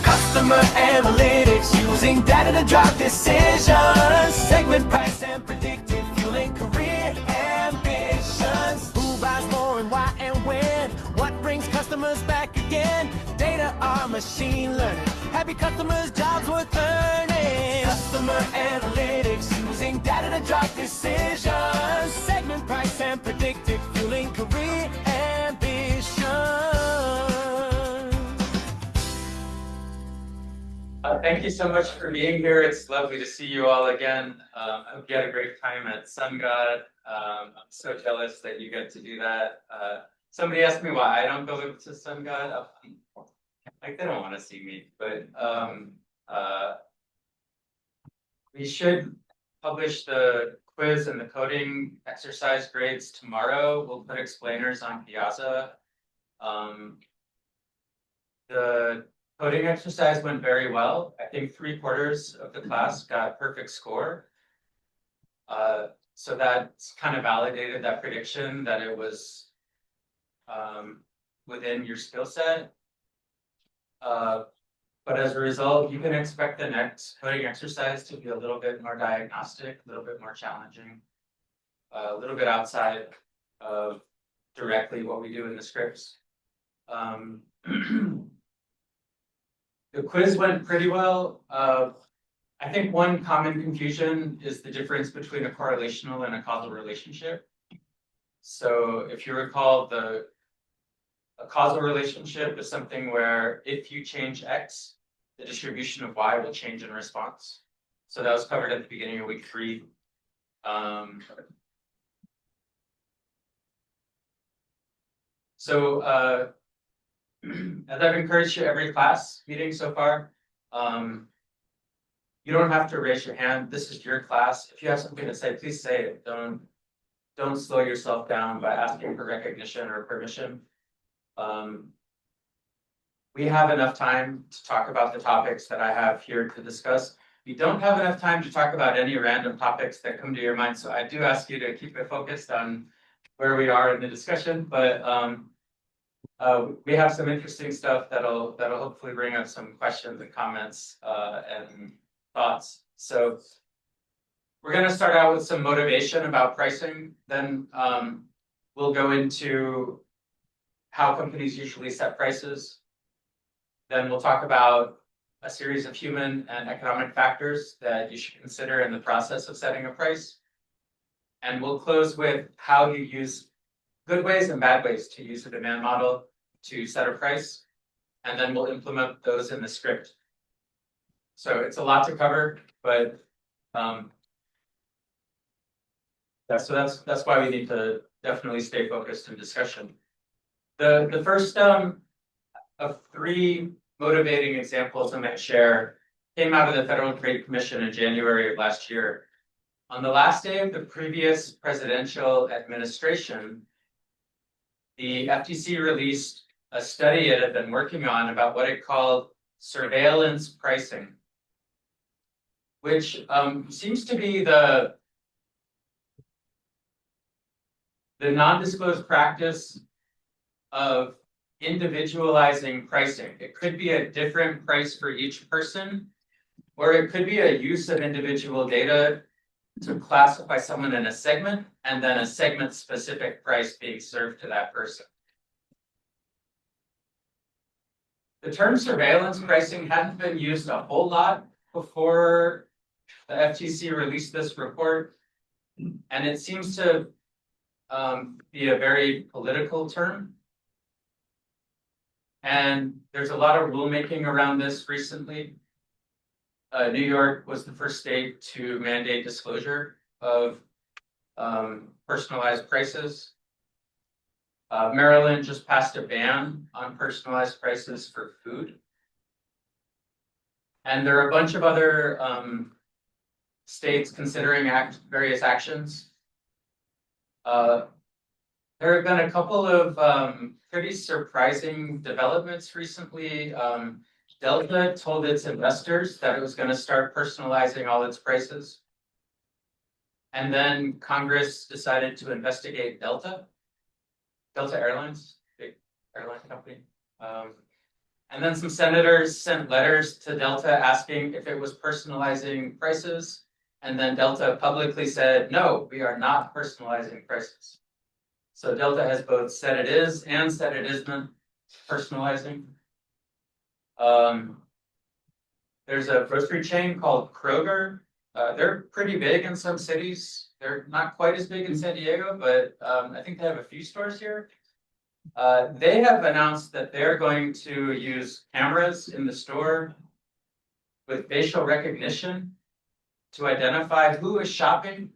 Customer analytics using data to drive decisions. Segment price and predictive fueling career ambitions. Who buys more and why and when? What brings customers back again? Data or machine learning? Happy customers, jobs worth earning. Customer analytics using data to drive decisions. Segment price and predictive fueling career ambitions. Thank you so much for being here. It's lovely to see you all again. I hope you had a great time at SunGod. I'm so jealous that you get to do that. Somebody asked me why I don't go to SunGod. Like they don't want to see me, but we should publish the quiz and the coding exercise grades tomorrow. We'll put explainers on Piazza. The coding exercise went very well. I think 3/4 of the class got perfect score. So that's kind of validated that prediction that it was within your skill set. But as a result, you can expect the next coding exercise to be a little bit more diagnostic, a little bit more challenging, a little bit outside of directly what we do in the scripts. The quiz went pretty well. I think one common confusion is the difference between a correlational and a causal relationship. So if you recall, a causal relationship is something where if you change X, the distribution of Y will change in response. So that was covered at the beginning of week 3. As I've encouraged you every class meeting so far, you don't have to raise your hand. This is your class. If you have something to say, please say it. Don't slow yourself down by asking for recognition or permission. We have enough time to talk about the topics that I have here to discuss. We don't have enough time to talk about any random topics that come to your mind. So I do ask you to keep it focused on where we are in the discussion, but we have some interesting stuff that'll hopefully bring up some questions and comments and thoughts. So we're going to start out with some motivation about pricing. Then we'll go into how companies usually set prices. Then we'll talk about a series of human and economic factors that you should consider in the process of setting a price. And we'll close with how you use good ways and bad ways to use a demand model to set a price. And then we'll implement those in the script. So it's a lot to cover, but that's why we need to definitely stay focused in discussion. The first of 3 motivating examples I'm going to share came out of the Federal Trade Commission in January of last year. On the last day of the previous presidential administration, the FTC released a study it had been working on about what it called surveillance pricing, which seems to be the non-disclosed practice of individualizing pricing. It could be a different price for each person, or it could be a use of individual data to classify someone in a segment, and then a segment-specific price being served to that person. The term surveillance pricing hadn't been used a whole lot before the FTC released this report, and it seems to be a very political term. And there's a lot of rulemaking around this recently. New York was the first state to mandate disclosure of personalized prices. Maryland just passed a ban on personalized prices for food. And there are a bunch of other states considering various actions. There have been a couple of pretty surprising developments recently. Delta told its investors that it was going to start personalizing all its prices. And then Congress decided to investigate Delta Airlines, big airline company. And then some senators sent letters to Delta asking if it was personalizing prices. And then Delta publicly said, no, we are not personalizing prices. So Delta has both said it is and said it isn't personalizing. There's a grocery chain called Kroger. They're pretty big in some cities. They're not quite as big in San Diego, but I think they have a few stores here. They have announced that they're going to use cameras in the store with facial recognition to identify who is shopping,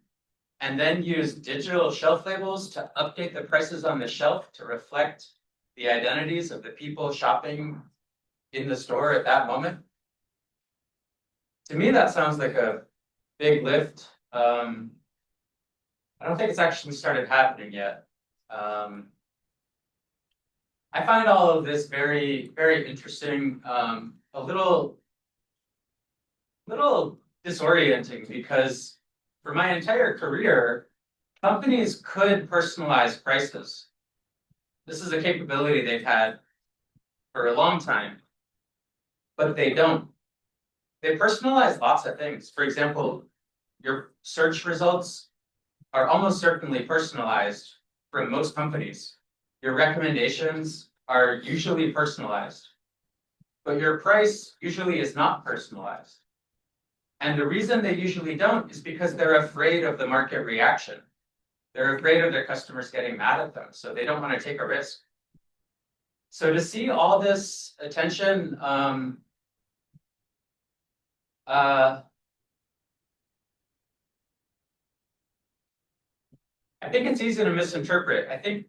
and then use digital shelf labels to update the prices on the shelf to reflect the identities of the people shopping in the store at that moment. To me, that sounds like a big lift. I don't think it's actually started happening yet. I find all of this very, very interesting, a little disorienting, because for my entire career, companies could personalize prices. This is a capability they've had for a long time, but they don't. They personalize lots of things. For example, your search results are almost certainly personalized from most companies. Your recommendations are usually personalized, but your price usually is not personalized. And the reason they usually don't is because they're afraid of the market reaction. They're afraid of their customers getting mad at them, so they don't want to take a risk. So to see all this attention, I think it's easy to misinterpret. I think,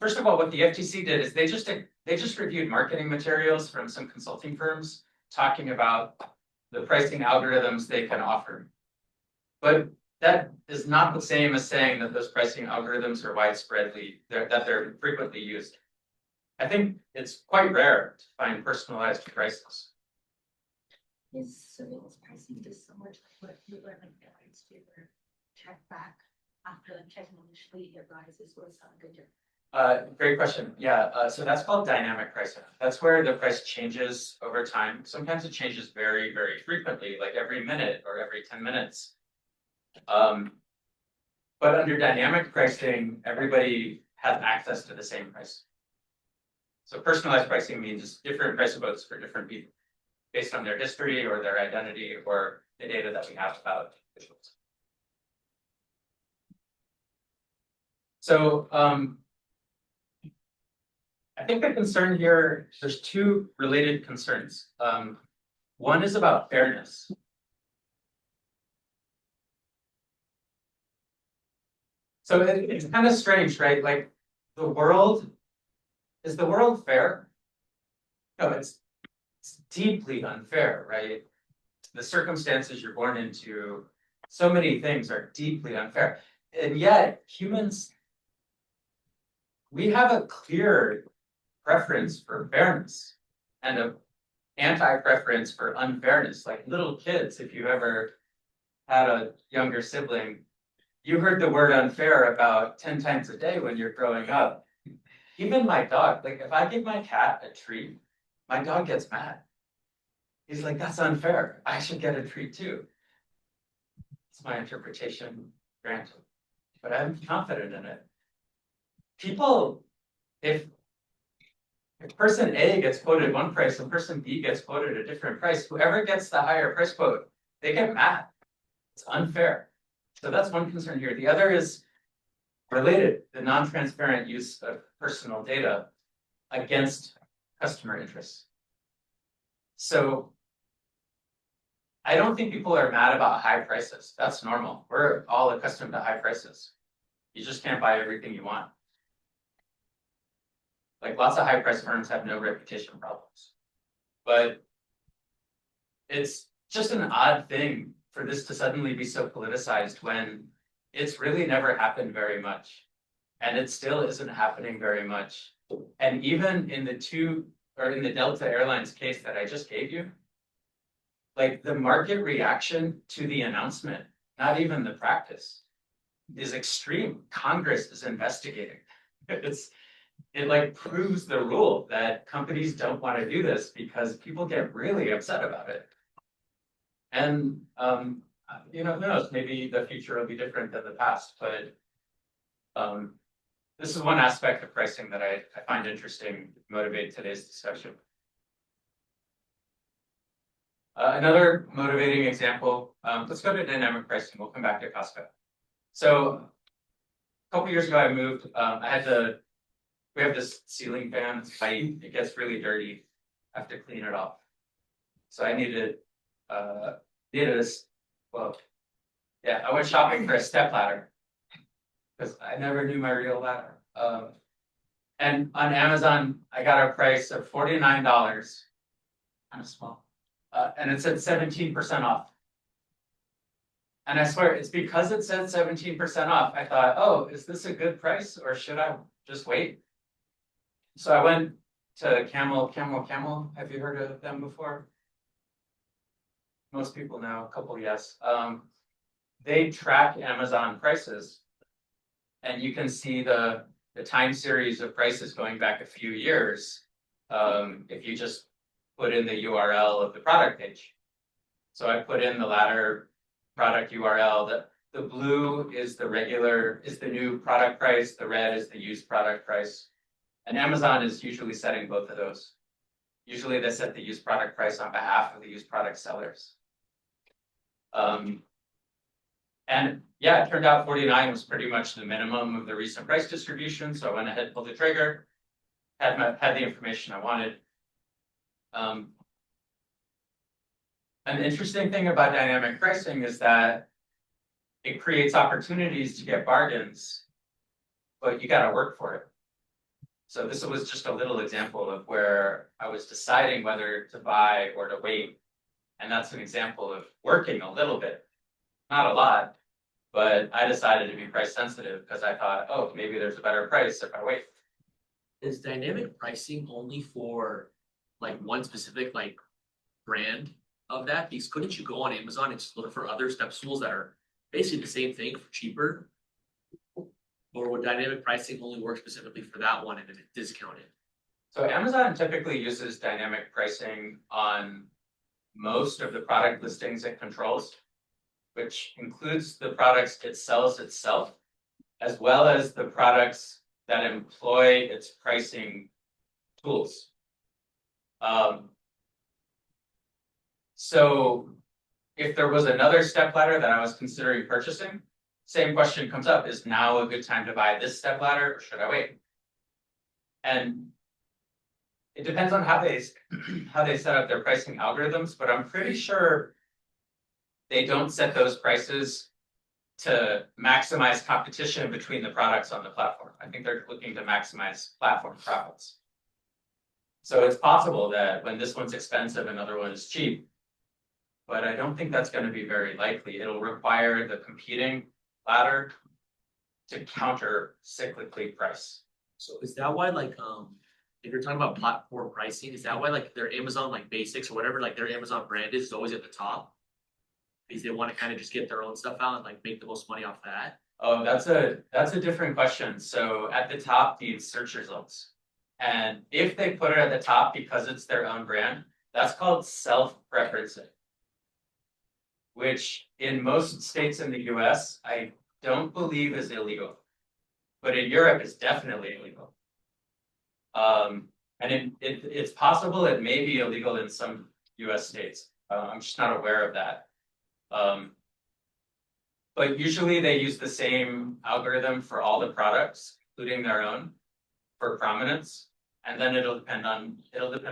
first of all, what the FTC did is they just reviewed marketing materials from some consulting firms talking about the pricing algorithms they can offer. But that is not the same as saying that those pricing algorithms are that they're frequently used. I think it's quite rare to find personalized prices. Is surveillance pricing just similar to what you were like airlines do, where check back after checking initially it rises, or is that a good difference? Great question. Yeah, so that's called dynamic pricing. That's where the price changes over time. Sometimes it changes very, very frequently, like every minute or every 10 minutes. But under dynamic pricing, everybody has access to the same price. So personalized pricing means different price quotes for different people based on their history or their identity or the data that we have about individuals. So I think the concern here, there's two related concerns. One is about fairness. So it's kind of strange, right? Like is the world fair? No, it's deeply unfair, right? The circumstances you're born into, so many things are deeply unfair. And yet humans, we have a clear preference for fairness and an anti-preference for unfairness. Like little kids, if you ever had a younger sibling, you heard the word unfair about 10 times a day when you're growing up. Even my dog, like if I give my cat a treat, my dog gets mad. He's like, that's unfair. I should get a treat too. It's my interpretation, granted, but I'm confident in it. People, if person A gets quoted one price and person B gets quoted a different price, whoever gets the higher price quote, they get mad. It's unfair. So that's one concern here. The other is related, the non-transparent use of personal data against customer interests. So I don't think people are mad about high prices. That's normal. We're all accustomed to high prices. You just can't buy everything you want. Like lots of high price firms have no reputation problems. But it's just an odd thing for this to suddenly be so politicized when it's really never happened very much. And it still isn't happening very much. And even in the Delta Airlines case that I just gave you, like the market reaction to the announcement, not even the practice, is extreme. Congress is investigating. It like proves the rule that companies don't want to do this because people get really upset about it. And who knows, maybe the future will be different than the past, but this is one aspect of pricing that I find interesting, motivate today's discussion. Another motivating example, let's go to dynamic pricing. We'll come back to Costco. So a couple years ago, I moved. We have this ceiling fan. It's tight. It gets really dirty. I have to clean it off. So I needed this. Well, yeah, I went shopping for a step ladder because I never knew my real ladder. And on Amazon, I got a price of $49, kind of small, and it said 17% off. And I swear, it's because it said 17% off. I thought, oh, is this a good price or should I just wait? So I went to Camel. Have you heard of them before? Most people know, a couple, yes. They track Amazon prices, and you can see the time series of prices going back a few years if you just put in the URL of the product page. So I put in the ladder product URL. The blue is the new product price. The red is the used product price. And Amazon is usually setting both of those. Usually they set the used product price on behalf of the used product sellers. And yeah, it turned out 49 was pretty much the minimum of the recent price distribution. So I went ahead and pulled the trigger, had the information I wanted. An interesting thing about dynamic pricing is that it creates opportunities to get bargains, but you got to work for it. So this was just a little example of where I was deciding whether to buy or to wait. And that's an example of working a little bit, not a lot, but I decided to be price sensitive because I thought, oh, maybe there's a better price if I wait. Is dynamic pricing only for like one specific like brand of that? Because couldn't you go on Amazon and just look for other step stools that are basically the same thing for cheaper? Or would dynamic pricing only work specifically for that one and then it's discounted? So Amazon typically uses dynamic pricing on most of the product listings it controls, which includes the products it sells itself, as well as the products that employ its pricing tools. So if there was another stepladder that I was considering purchasing, same question comes up, is now a good time to buy this stepladder or should I wait? And it depends on how they set up their pricing algorithms, but I'm pretty sure they don't set those prices to maximize competition between the products on the platform. I think they're looking to maximize platform profits. So it's possible that when this one's expensive, another one is cheap, but I don't think that's going to be very likely. It'll require the competing ladder to counter cyclically price. So is that why like if you're talking about platform pricing, is that why like their Amazon like basics or whatever like their Amazon brand is always at the top? Because they want to kind of just get their own stuff out and like make the most money off that? Oh, that's a different question. So at the top needs search results. And if they put it at the top because it's their own brand, that's called self-preferencing, which in most states in the US, I don't believe is illegal, but in Europe it's definitely illegal. And it's possible it may be illegal in some US states. I'm just not aware of that. But usually they use the same algorithm for all the products, including their own, for prominence. And then it'll depend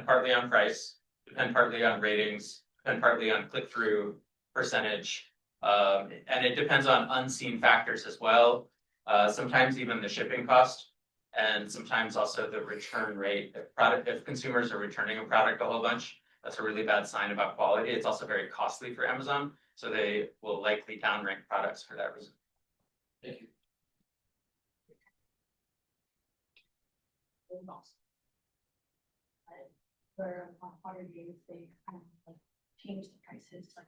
partly on price, depend partly on ratings, depend partly on click-through percentage. And it depends on unseen factors as well. Sometimes even the shipping cost, and sometimes also the return rate. If consumers are returning a product a whole bunch, that's a really bad sign about quality. It's also very costly for Amazon, so they will likely downrank products for that reason. Thank you. For 100 days, they kind of like changed the prices, like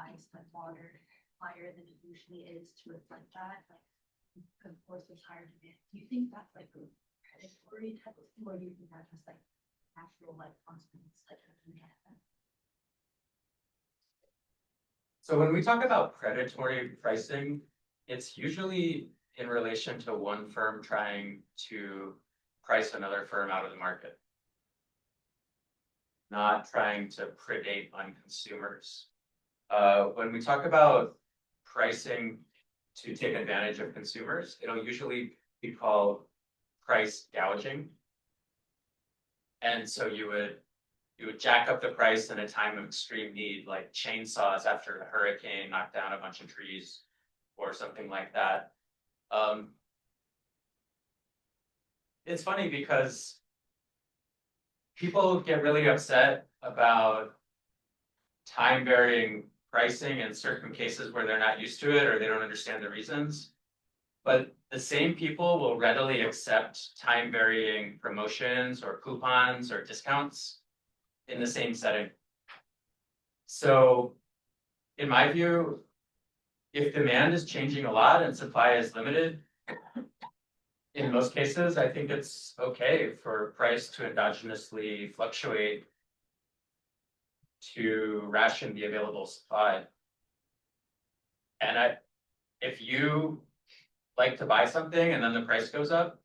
ice, like water, higher than it usually is to reflect that, like, of course, there's higher demand. Do you think that's like a predatory type of thing, or do you think that's just like natural, like, consequence, like, of demand? So when we talk about predatory pricing, it's usually in relation to one firm trying to price another firm out of the market. Not trying to predate on consumers. When we talk about pricing to take advantage of consumers, it'll usually be called price gouging. And so you would jack up the price in a time of extreme need, like chainsaws after a hurricane knocked down a bunch of trees or something like that. It's funny because people get really upset about time varying pricing in certain cases where they're not used to it or they don't understand the reasons. But the same people will readily accept time varying promotions or coupons or discounts in the same setting. So in my view, if demand is changing a lot and supply is limited, in most cases, I think it's okay for price to endogenously fluctuate to ration the available supply. And if you like to buy something and then the price goes up,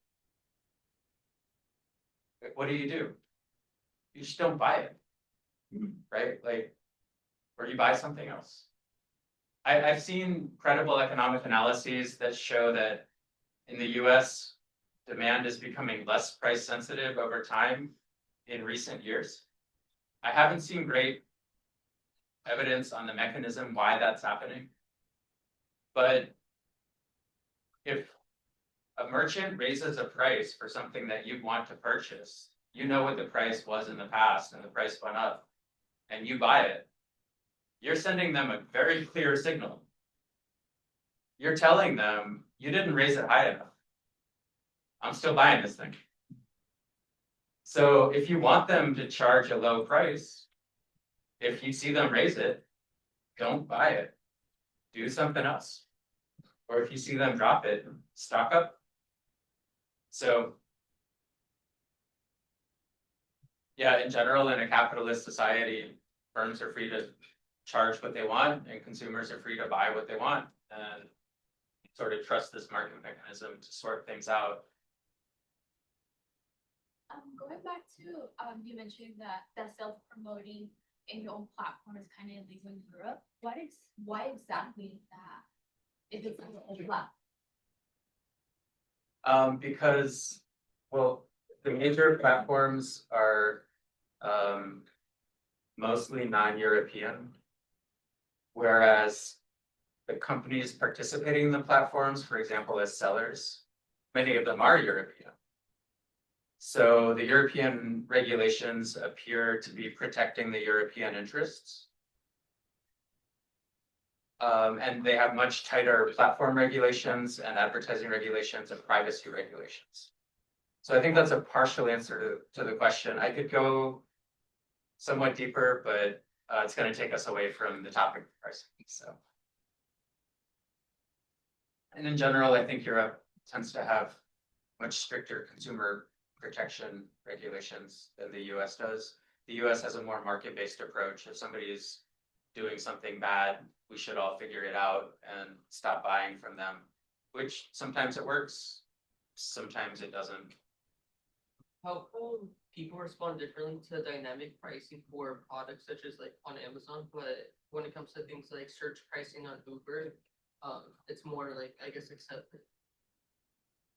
what do? You just don't buy it, right? Like, or you buy something else. I've seen credible economic analyses that show that in the US, demand is becoming less price sensitive over time in recent years. I haven't seen great evidence on the mechanism why that's happening. But if a merchant raises a price for something that you want to purchase, you know what the price was in the past and the price went up, and you buy it, you're sending them a very clear signal. You're telling them, you didn't raise it high enough. I'm still buying this thing. So if you want them to charge a low price, if you see them raise it, don't buy it. Do something else. Or if you see them drop it, stock up. So yeah, in general, in a capitalist society, firms are free to charge what they want and consumers are free to buy what they want, and sort of trust this market mechanism to sort things out. Going back to, you mentioned that self-promoting in your own platform is kind of illegal in Europe. Why exactly is that? If it's on your own platform? Because, well, the major platforms are mostly non-European, whereas the companies participating in the platforms, for example, as sellers, many of them are European. So the European regulations appear to be protecting the European interests. And they have much tighter platform regulations and advertising regulations and privacy regulations. So I think that's a partial answer to the question. I could go somewhat deeper, but it's going to take us away from the topic of pricing. So, and in general, I think Europe tends to have much stricter consumer protection regulations than the US does. The US has a more market-based approach. If somebody is doing something bad, we should all figure it out and stop buying from them, which sometimes it works, sometimes it doesn't. How come people respond differently to dynamic pricing for products such as like on Amazon, but when it comes to things like search pricing on Uber, it's more like, I guess, accepted?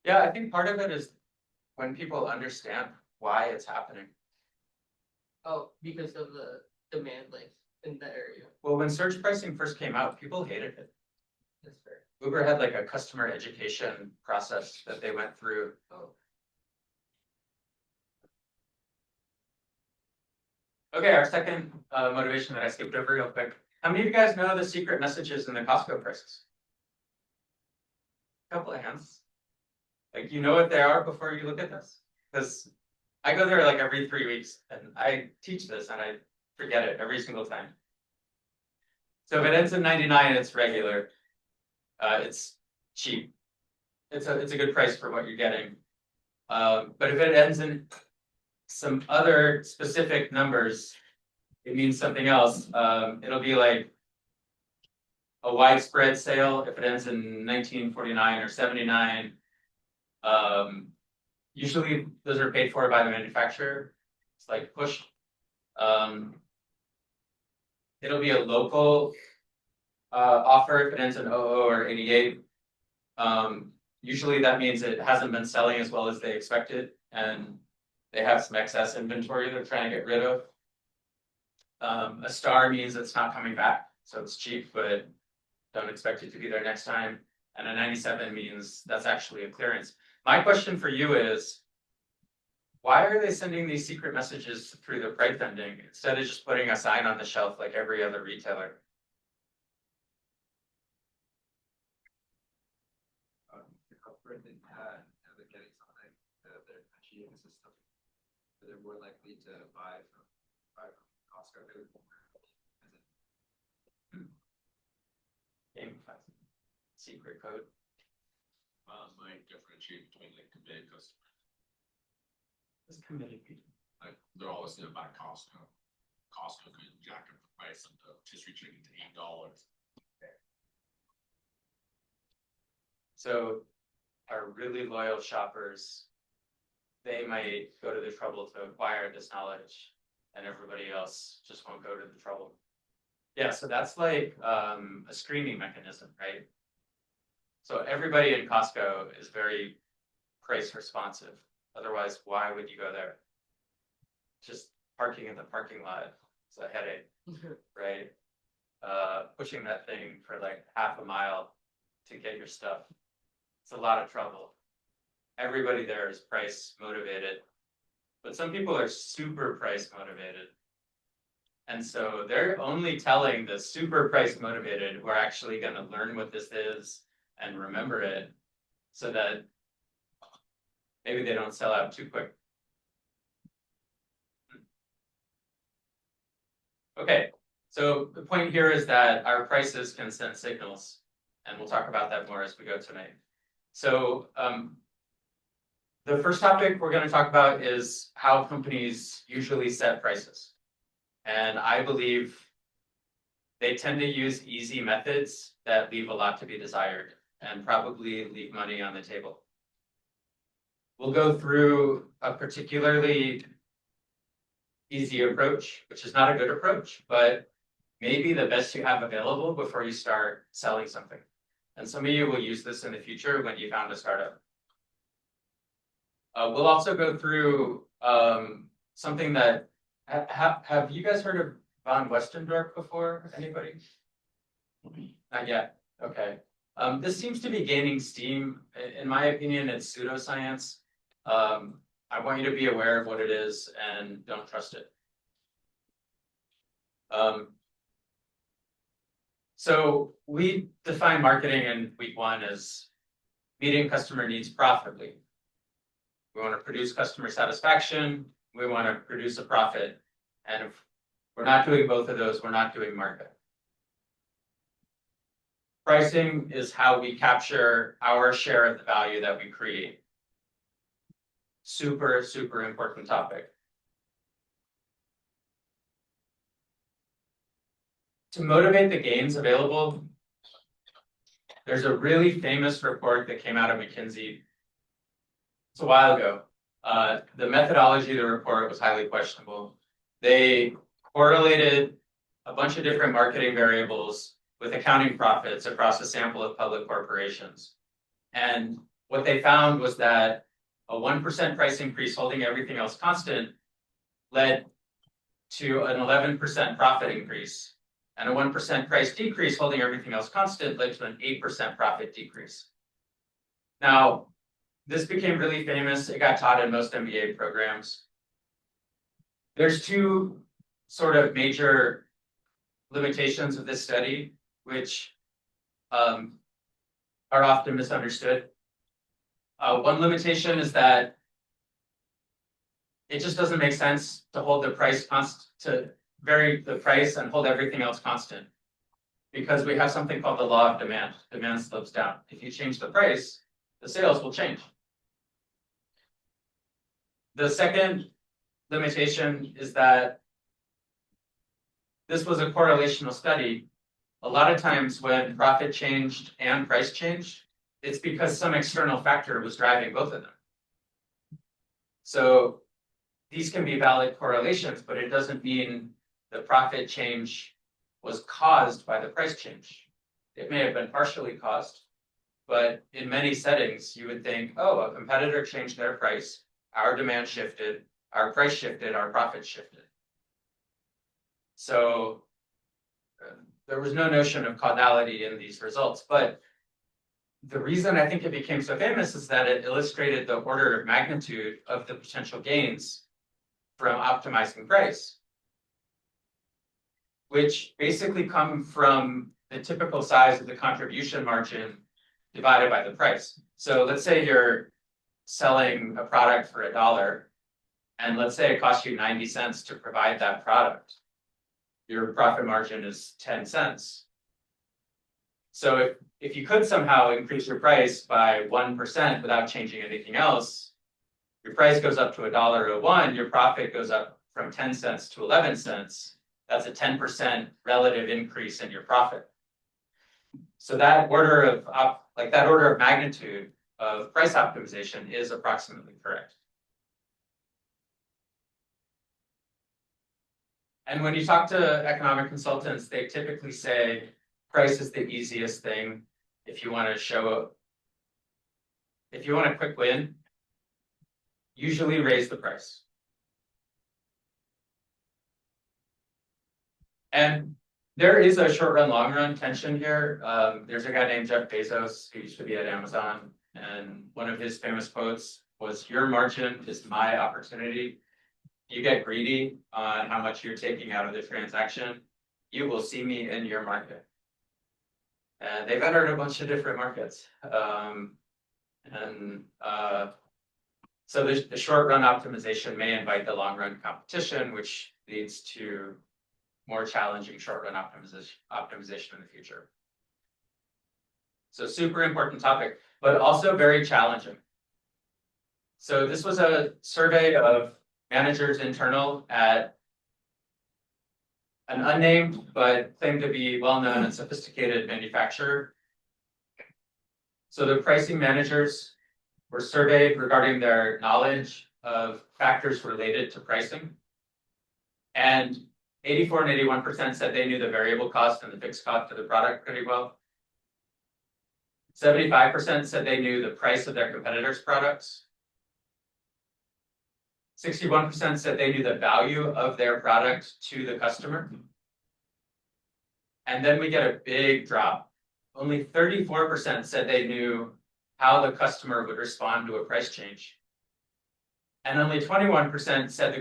Yeah, I think part of it is when people understand why it's happening. Oh, because of the demand like in the area. Well, when search pricing first came out, people hated it. That's fair. Uber had like a customer education process that they went through. Oh. Okay, our second motivation that I skipped over real quick. How many of you guys know the secret messages in the Costco prices? A couple of hands. Like, you know what they are before you look at this? Because I go there like every 3 weeks and I teach this and I forget it every single time. So if it ends in 99, it's regular. It's cheap. It's a good price for what you're getting. But if it ends in some other specific numbers, it means something else. It'll be like a widespread sale if it ends in 1949 or 79. Usually those are paid for by the manufacturer. It's like push. It'll be a local offer if it ends in 00 or 88. Usually that means it hasn't been selling as well as they expected, and they have some excess inventory they're trying to get rid of. A star means it's not coming back, so it's cheap, but don't expect it to be there next time. And a 97 means that's actually a clearance. My question for you is, why are they sending these secret messages through the price ending instead of just putting a sign on the shelf like every other retailer? Getting something that they're achieving a system, they're more likely to buy from Costco. Secret code. Might differentiate between like committed customers. It's committed people. Like they're all listening to buy Costco. Costco could jack up the price of the rotisserie chicken to $8. So our really loyal shoppers, they might go to the trouble to acquire this knowledge, and everybody else just won't go to the trouble. Yeah, so that's like a screening mechanism, right? So everybody in Costco is very price responsive. Otherwise, why would you go there? Just parking in the parking lot is a headache, right? Pushing that thing for like half a mile to get your stuff. It's a lot of trouble. Everybody there is price motivated, but some people are super price motivated. And so they're only telling the super price motivated who are actually going to learn what this is and remember it, so that maybe they don't sell out too quick. Okay, so the point here is that our prices can send signals, and we'll talk about that more as we go tonight. So the first topic we're going to talk about is how companies usually set prices. And I believe they tend to use easy methods that leave a lot to be desired and probably leave money on the table. We'll go through a particularly easy approach, which is not a good approach, but maybe the best you have available before you start selling something. And some of you will use this in the future when you found a startup. We'll also go through something that, have you guys heard of von Westendorp before? Anybody? Not yet. Okay. This seems to be gaining steam. In my opinion, it's pseudoscience. I want you to be aware of what it is and don't trust it. So we define marketing in week 1 as meeting customer needs profitably. We want to produce customer satisfaction. We want to produce a profit. And if we're not doing both of those, we're not doing marketing. Pricing is how we capture our share of the value that we create. Super, super important topic. To motivate the gains available, there's a really famous report that came out of McKinsey. It's a while ago. The methodology of the report was highly questionable. They correlated a bunch of different marketing variables with accounting profits across a sample of public corporations. And what they found was that a 1% price increase holding everything else constant led to an 11% profit increase. And a 1% price decrease holding everything else constant led to an 8% profit decrease. Now, this became really famous. It got taught in most MBA programs. There's 2 sort of major limitations of this study, which are often misunderstood. One limitation is that it just doesn't make sense to hold the price constant, to vary the price and hold everything else constant. because we have something called the law of demand. Demand slopes down. If you change the price, the sales will change. The second limitation is that this was a correlational study. A lot of times when profit changed and price changed, it's because some external factor was driving both of them. So these can be valid correlations, but it doesn't mean the profit change was caused by the price change. It may have been partially caused, but in many settings, you would think, oh, a competitor changed their price, our demand shifted, our price shifted, our profit shifted. So there was no notion of causality in these results, but the reason I think it became so famous is that it illustrated the order of magnitude of the potential gains from optimizing price, which basically come from the typical size of the contribution margin divided by the price. So let's say you're selling a product for $1, and let's say it costs you 90 cents to provide that product. Your profit margin is 10 cents. So if you could somehow increase your price by 1% without changing anything else, your price goes up to $1.01, your profit goes up from 10 cents to 11 cents. That's a 10% relative increase in your profit. So that order of magnitude of price optimization is approximately correct. And when you talk to economic consultants, they typically say price is the easiest thing. If you want a quick win, usually raise the price. And there is a short run, long run tension here. There's a guy named Jeff Bezos who used to be at Amazon, and one of his famous quotes was, "Your margin is my opportunity." You get greedy on how much you're taking out of the transaction, you will see me in your market. And they've entered a bunch of different markets. So the short run optimization may invite the long run competition, which leads to more challenging short run optimization in the future. So super important topic, but also very challenging. So this was a survey of managers internal at an unnamed but claimed to be well-known and sophisticated manufacturer. So the pricing managers were surveyed regarding their knowledge of factors related to pricing. And 84 and 81% said they knew the variable cost and the fixed cost of the product pretty well. 75% said they knew the price of their competitors' products. 61% said they knew the value of their product to the customer. And then we get a big drop. Only 34% said they knew how the customer would respond to a price change. And only 21% said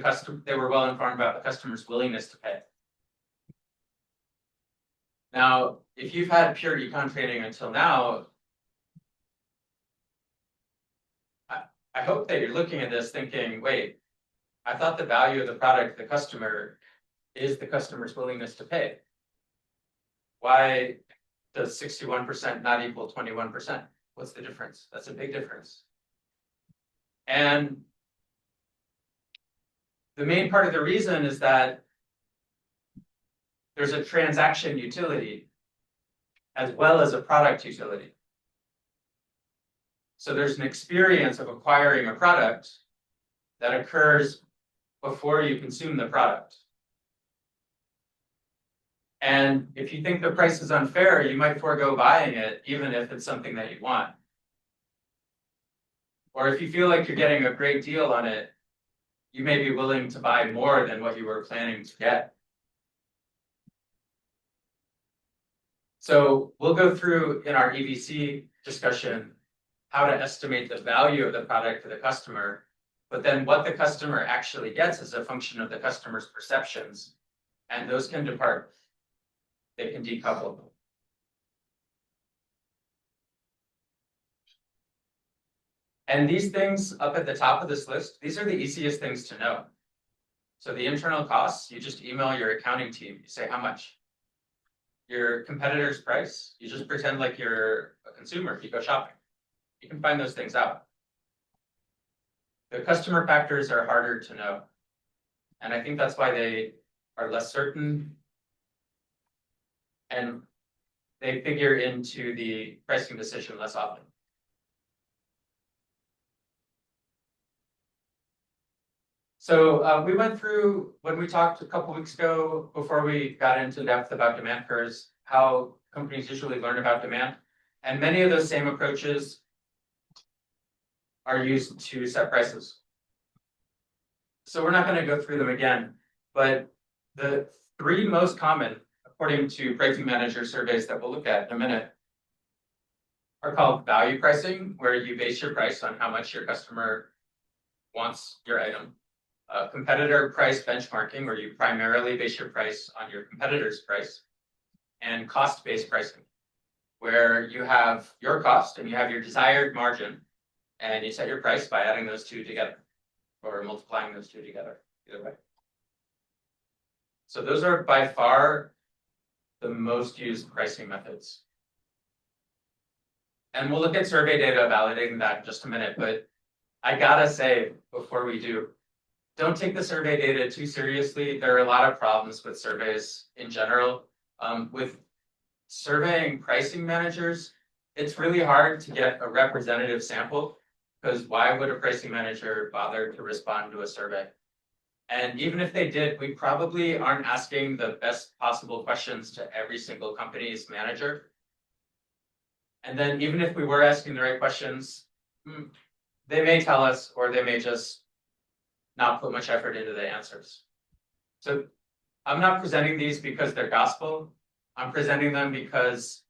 they were well informed about the customer's willingness to pay. Now, if you've had pure econ training until now, I hope that you're looking at this thinking, wait, I thought the value of the product to the customer is the customer's willingness to pay. Why does 61% not equal 21%? What's the difference? That's a big difference. And the main part of the reason is that there's a transaction utility as well as a product utility. So there's an experience of acquiring a product that occurs before you consume the product. And if you think the price is unfair, you might forego buying it, even if it's something that you want. Or if you feel like you're getting a great deal on it, you may be willing to buy more than what you were planning to get. So we'll go through in our EVC discussion how to estimate the value of the product to the customer, but then what the customer actually gets is a function of the customer's perceptions, and those can depart. They can decouple. And these things up at the top of this list, these are the easiest things to know. So the internal costs, you just email your accounting team, you say how much. your competitor's price, you just pretend like you're a consumer, you go shopping. You can find those things out. The customer factors are harder to know. And I think that's why they are less certain. And they figure into the pricing decision less often. So we went through, when we talked a couple weeks ago, before we got into depth about demand curves, how companies usually learn about demand. And many of those same approaches are used to set prices. So we're not going to go through them again, but the three most common, according to pricing manager surveys that we'll look at in a minute, are called value pricing, where you base your price on how much your customer wants your item. Competitor price benchmarking, where you primarily base your price on your competitor's price. And cost-based pricing, where you have your cost and you have your desired margin, and you set your price by adding those two together or multiplying those two together, either way. So those are by far the most used pricing methods. And we'll look at survey data validating that in just a minute, but I gotta say before we do, don't take the survey data too seriously. There are a lot of problems with surveys in general. With surveying pricing managers, it's really hard to get a representative sample, because why would a pricing manager bother to respond to a survey? And even if they did, we probably aren't asking the best possible questions to every single company's manager. And then even if we were asking the right questions, they may tell us, or they may just not put much effort into the answers. So I'm not presenting these because they're gospel. I'm presenting them because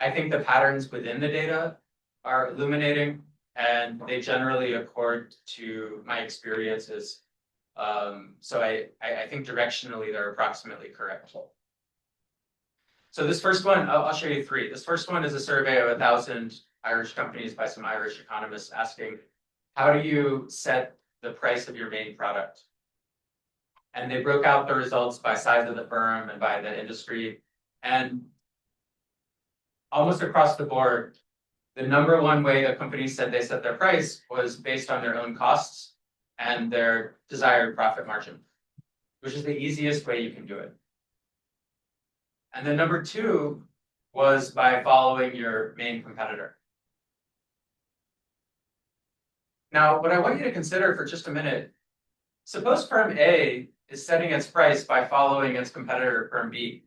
I think the patterns within the data are illuminating, and they generally accord to my experiences. So I think directionally they're approximately correct. So this first one, I'll show you three. This first one is a survey of 1,000 Irish companies by some Irish economists asking, how do you set the price of your main product? And they broke out the results by size of the firm and by the industry. And almost across the board, the number one way that companies said they set their price was based on their own costs and their desired profit margin, which is the easiest way you can do it. And then number two was by following your main competitor. Now, what I want you to consider for just a minute, suppose firm A is setting its price by following its competitor, firm B.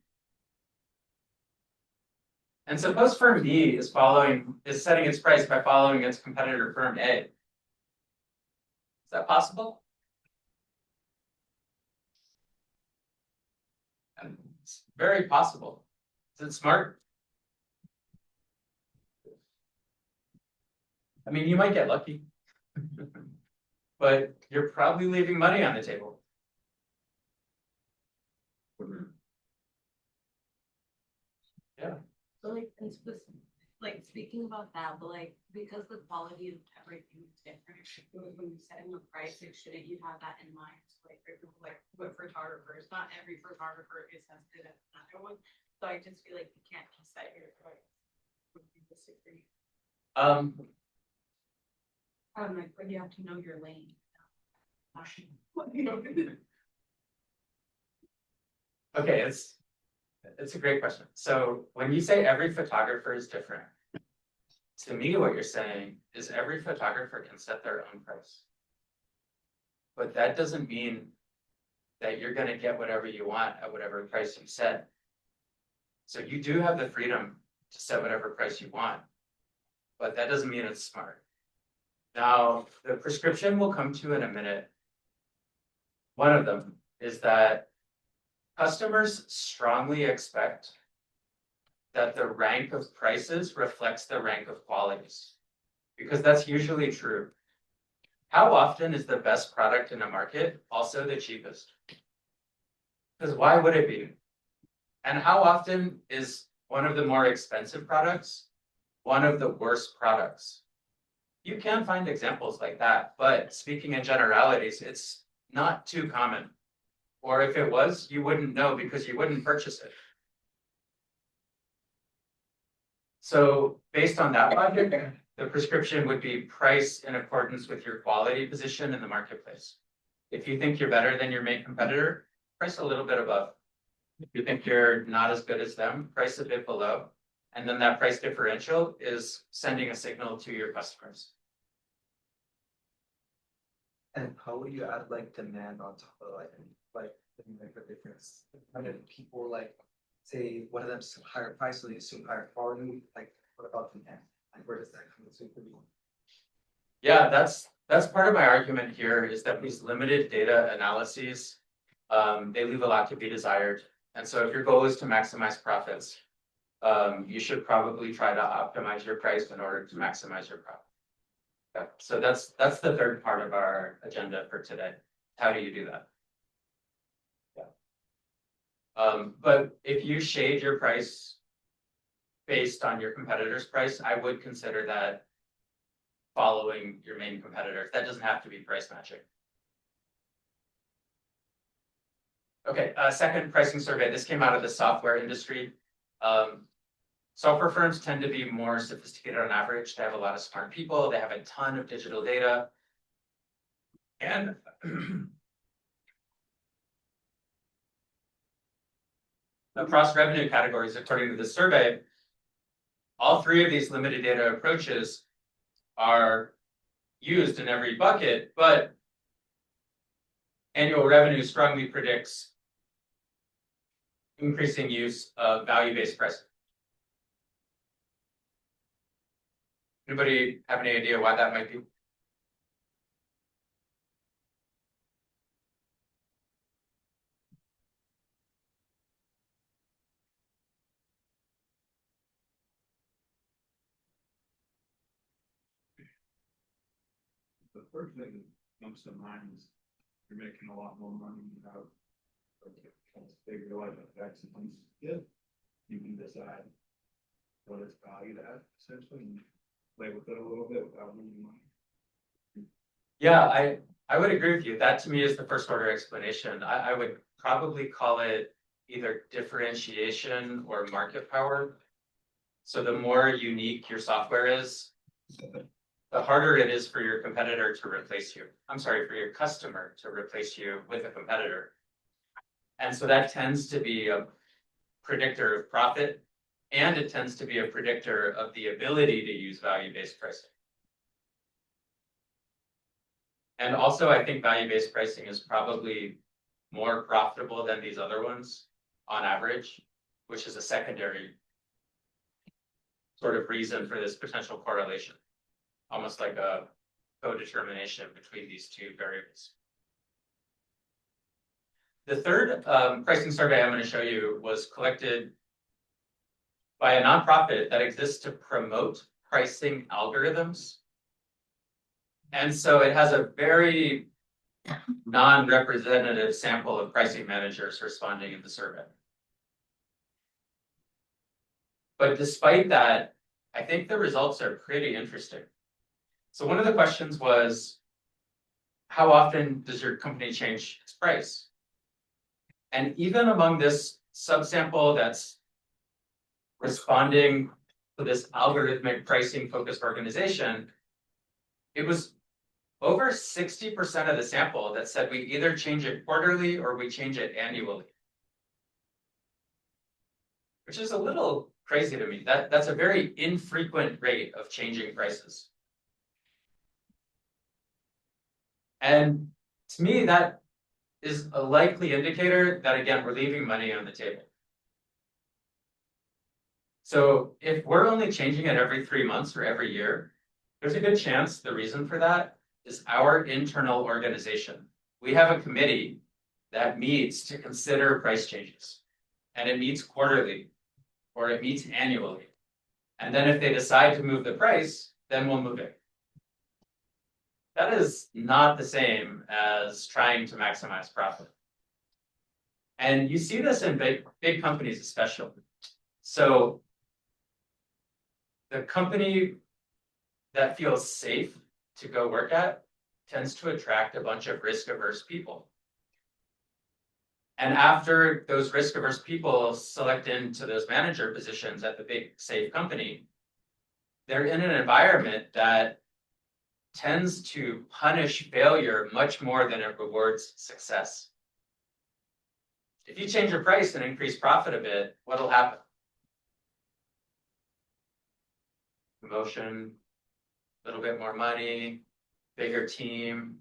And suppose firm B is setting its price by following its competitor, firm A. Is that possible? And it's very possible. Is it smart? I mean, you might get lucky, but you're probably leaving money on the table. Yeah. So like speaking about that, but like because the quality of everything is different, when you set in the price, like shouldn't you have that in mind? Like for example, like with photographers, not every photographer is as good as another one. So I just feel like you can't just set your price. Would you disagree? Like, but you have to know your lane. Okay, it's a great question. So when you say every photographer is different, to me, what you're saying is every photographer can set their own price. But that doesn't mean that you're going to get whatever you want at whatever price you set. So you do have the freedom to set whatever price you want, but that doesn't mean it's smart. Now, the prescription we'll come to in a minute. One of them is that customers strongly expect that the rank of prices reflects the rank of qualities, because that's usually true. How often is the best product in a market also the cheapest? Because why would it be? And how often is one of the more expensive products one of the worst products? You can find examples like that, but speaking in generalities, it's not too common. Or if it was, you wouldn't know because you wouldn't purchase it. So based on that logic, the prescription would be price in accordance with your quality position in the marketplace. If you think you're better than your main competitor, price a little bit above. If you think you're not as good as them, price a bit below. And then that price differential is sending a signal to your customers. And how would you add like demand on top of like the difference? How many people like say one of them's higher price, so they assume higher quality, like what about demand? Like where does that come into? Yeah, that's part of my argument here is that these limited data analyses, they leave a lot to be desired. And so if your goal is to maximize profits, you should probably try to optimize your price in order to maximize your profit. Yeah, so that's the third part of our agenda for today. How do you do that? Yeah. But if you shade your price based on your competitor's price, I would consider that following your main competitors. That doesn't have to be price matching. Okay, second pricing survey. This came out of the software industry. Software firms tend to be more sophisticated on average. They have a lot of smart people. They have a ton of digital data. And across revenue categories, according to the survey, all three of these limited data approaches are used in every bucket, but annual revenue strongly predicts increasing use of value-based pricing. Anybody have any idea why that might be? The first thing that comes to mind is you're making a lot more money without. They realize that's if you can decide what it's valued at essentially and play with it a little bit without losing money. Yeah, I would agree with you. That to me is the first order explanation. I would probably call it either differentiation or market power. So the more unique your software is, the harder it is for your competitor to replace you. I'm sorry, for your customer to replace you with a competitor. And so that tends to be a predictor of profit, and it tends to be a predictor of the ability to use value-based pricing. And also, I think value-based pricing is probably more profitable than these other ones on average, which is a secondary sort of reason for this potential correlation, almost like a co-determination between these two variables. The third pricing survey I'm going to show you was collected by a nonprofit that exists to promote pricing algorithms. And so it has a very non-representative sample of pricing managers responding in the survey. But despite that, I think the results are pretty interesting. So one of the questions was, how often does your company change its price? And even among this subsample that's responding to this algorithmic pricing focused organization, it was over 60% of the sample that said we either change it quarterly or we change it annually. Which is a little crazy to me. That's a very infrequent rate of changing prices. And to me, that is a likely indicator that, again, we're leaving money on the table. So if we're only changing it every 3 months or every year, there's a good chance the reason for that is our internal organization. We have a committee that meets to consider price changes, and it meets quarterly or it meets annually. And then if they decide to move the price, then we'll move it. That is not the same as trying to maximize profit. And you see this in big companies especially. So the company that feels safe to go work at tends to attract a bunch of risk-averse people. And after those risk-averse people select into those manager positions at the big safe company, they're in an environment that tends to punish failure much more than it rewards success. If you change your price and increase profit a bit, what'll happen? Promotion, a little bit more money, bigger team,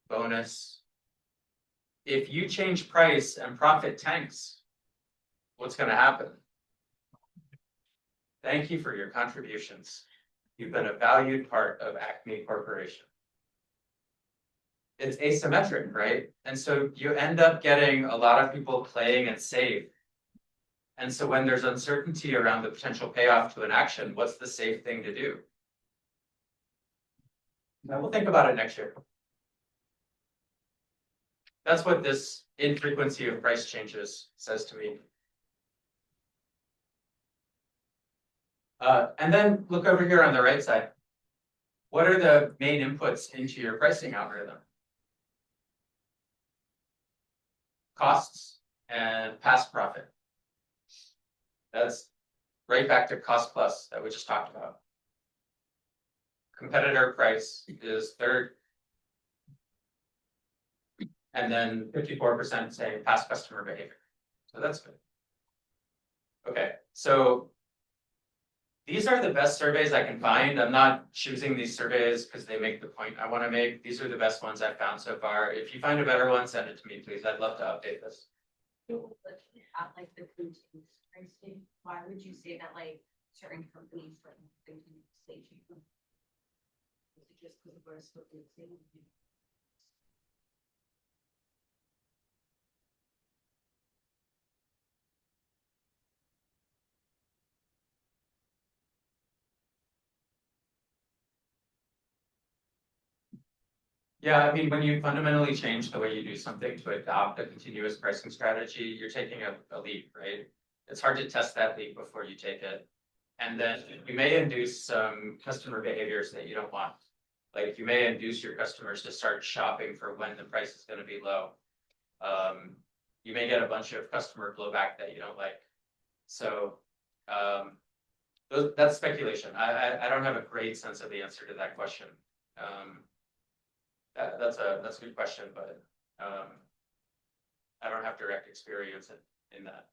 bonus. If you change price and profit tanks, what's going to happen? Thank you for your contributions. You've been a valued part of Acme Corporation. It's asymmetric, right? And so you end up getting a lot of people playing it safe. And so when there's uncertainty around the potential payoff to an action, what's the safe thing to do? Now we'll think about it next year. That's what this infrequency of price changes says to me. And then look over here on the right side. What are the main inputs into your pricing algorithm? Costs and past profit. That's right back to cost plus that we just talked about. Competitor price is third. And then 54% say past customer behavior. So that's good. Okay, so these are the best surveys I can find. I'm not choosing these surveys because they make the point I want to make. These are the best ones I've found so far. If you find a better one, send it to me, please. I'd love to update this. At like the continuous pricing, why would you say that like certain companies like continue to stay cheaper? Is it just because we're still the same? Yeah, I mean, when you fundamentally change the way you do something to adopt a continuous pricing strategy, you're taking a leap, right? It's hard to test that leap before you take it. And then you may induce some customer behaviors that you don't want. Like you may induce your customers to start shopping for when the price is going to be low. You may get a bunch of customer blowback that you don't like. So that's speculation. I don't have a great sense of the answer to that question. That's a good question, but I don't have direct experience in that.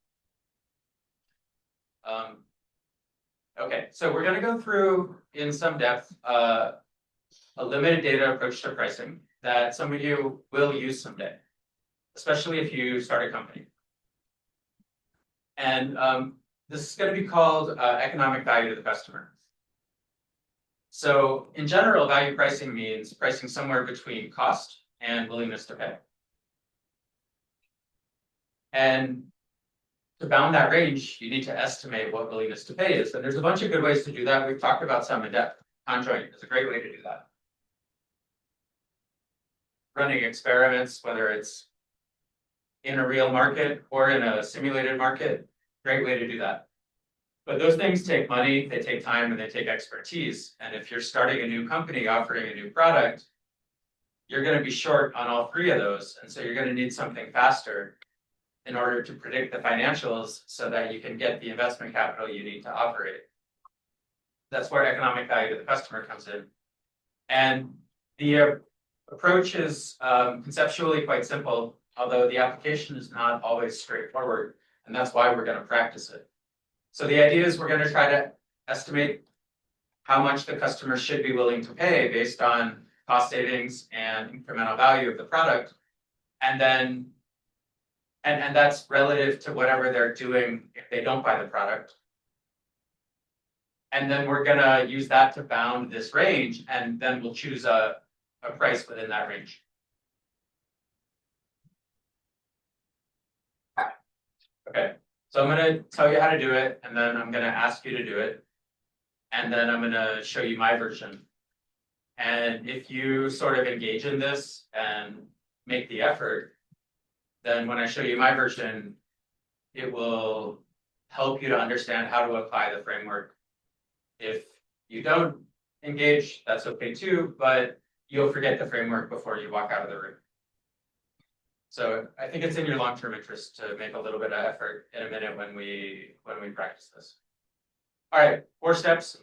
Okay, so we're going to go through in some depth a limited data approach to pricing that some of you will use someday, especially if you start a company. And this is going to be called economic value to the customer. So in general, value pricing means pricing somewhere between cost and willingness to pay. And to bound that range, you need to estimate what willingness to pay is. And there's a bunch of good ways to do that. We've talked about some in depth. Conjoint is a great way to do that. Running experiments, whether it's in a real market or in a simulated market, great way to do that. But those things take money, they take time, and they take expertise. And if you're starting a new company offering a new product, you're going to be short on all three of those. And so you're going to need something faster in order to predict the financials so that you can get the investment capital you need to operate. That's where economic value to the customer comes in. And the approach is conceptually quite simple, although the application is not always straightforward. And that's why we're going to practice it. So the idea is we're going to try to estimate how much the customer should be willing to pay based on cost savings and incremental value of the product. And then, and that's relative to whatever they're doing if they don't buy the product. And then we're going to use that to bound this range, and then we'll choose a price within that range. Okay. So I'm going to tell you how to do it, and then I'm going to ask you to do it. And then I'm going to show you my version. And if you sort of engage in this and make the effort, then when I show you my version, it will help you to understand how to apply the framework. If you don't engage, that's okay too, but you'll forget the framework before you walk out of the room. So I think it's in your long-term interest to make a little bit of effort in a minute when we practice this. All right, 4 steps.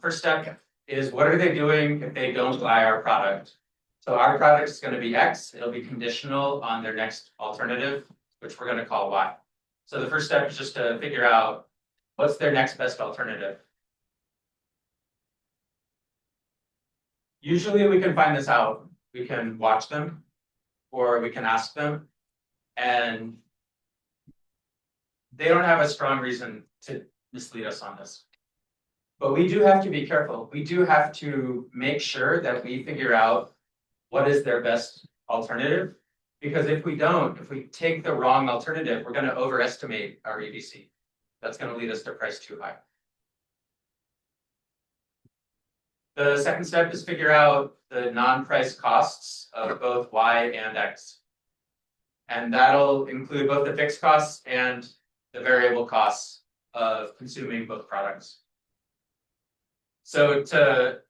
First step is what are they doing if they don't buy our product? So our product is gonna be X, it'll be conditional on their next alternative, which we're gonna call Y. So the first step is just to figure out what's their next best alternative. Usually we can find this out. We can watch them or we can ask them. And they don't have a strong reason to mislead us on this. But we do have to be careful. We do have to make sure that we figure out what is their best alternative. Because if we don't, if we take the wrong alternative, we're going to overestimate our EBC. That's going to lead us to price too high. The second step is figure out the non-price costs of both Y and X. And that'll include both the fixed costs and the variable costs of consuming both products. So to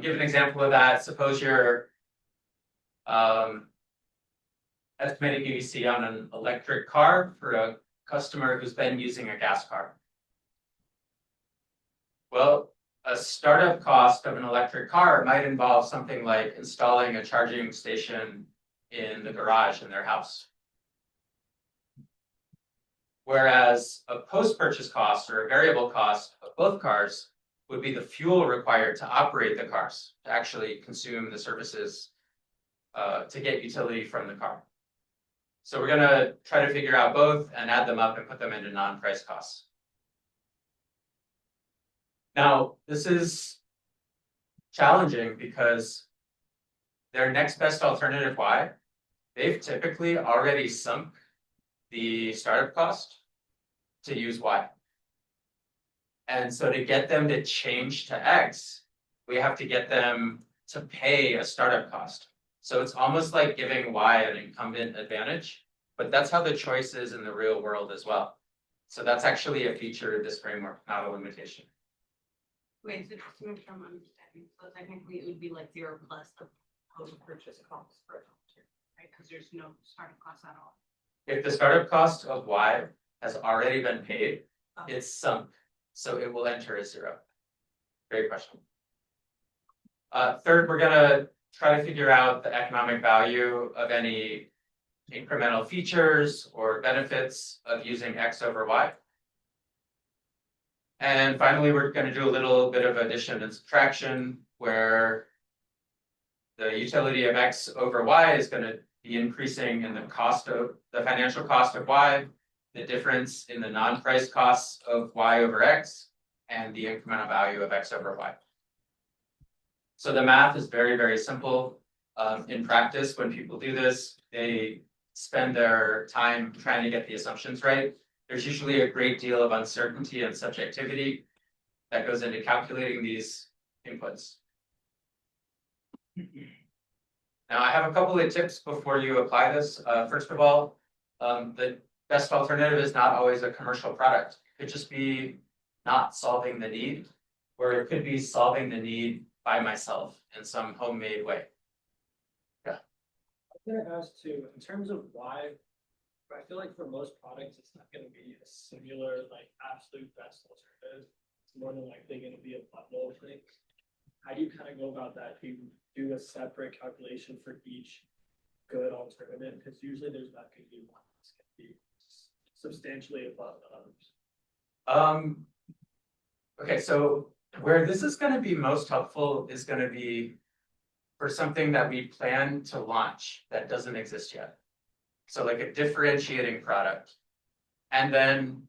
give an example of that, suppose you're estimating EBC on an electric car for a customer who's been using a gas car. Well, a startup cost of an electric car might involve something like installing a charging station in the garage in their house. Whereas a post-purchase cost or a variable cost of both cars would be the fuel required to operate the cars, to actually consume the services, to get utility from the car. So we're gonna try to figure out both and add them up and put them into non-price costs. Now, this is challenging because their next best alternative Y, they've typically already sunk the startup cost to use Y. And so to get them to change to X, we have to get them to pay a startup cost. So it's almost like giving Y an incumbent advantage, but that's how the choice is in the real world as well. So that's actually a feature of this framework, not a limitation. Wait, so just to make sure I'm understanding, so technically it would be like 0 plus the total purchase cost for a doctor, right? Because there's no startup cost at all. If the startup cost of Y has already been paid, it's sunk, so it will enter as 0. Great question. Third, we're gonna try to figure out the economic value of any incremental features or benefits of using X over Y. And finally, we're going to do a little bit of addition and subtraction where the utility of X over Y is going to be increasing in the cost of the financial cost of Y, the difference in the non-price costs of Y over X, and the incremental value of X over Y. So the math is very, very simple. In practice, when people do this, they spend their time trying to get the assumptions right. There's usually a great deal of uncertainty and subjectivity that goes into calculating these inputs. Now, I have a couple of tips before you apply this. First of all, the best alternative is not always a commercial product. It could just be not solving the need, or it could be solving the need by myself in some homemade way. I'm gonna ask too, in terms of why, I feel like for most products, it's not gonna be a singular, like, absolute best alternative. It's more than likely gonna be a bundle of things. How do you kind of go about that? Do you do a separate calculation for each good alternative? Because usually there's not gonna be one that's gonna be substantially above the others. Okay, so where this is going to be most helpful is going to be for something that we plan to launch that doesn't exist yet. So like a differentiating product. And then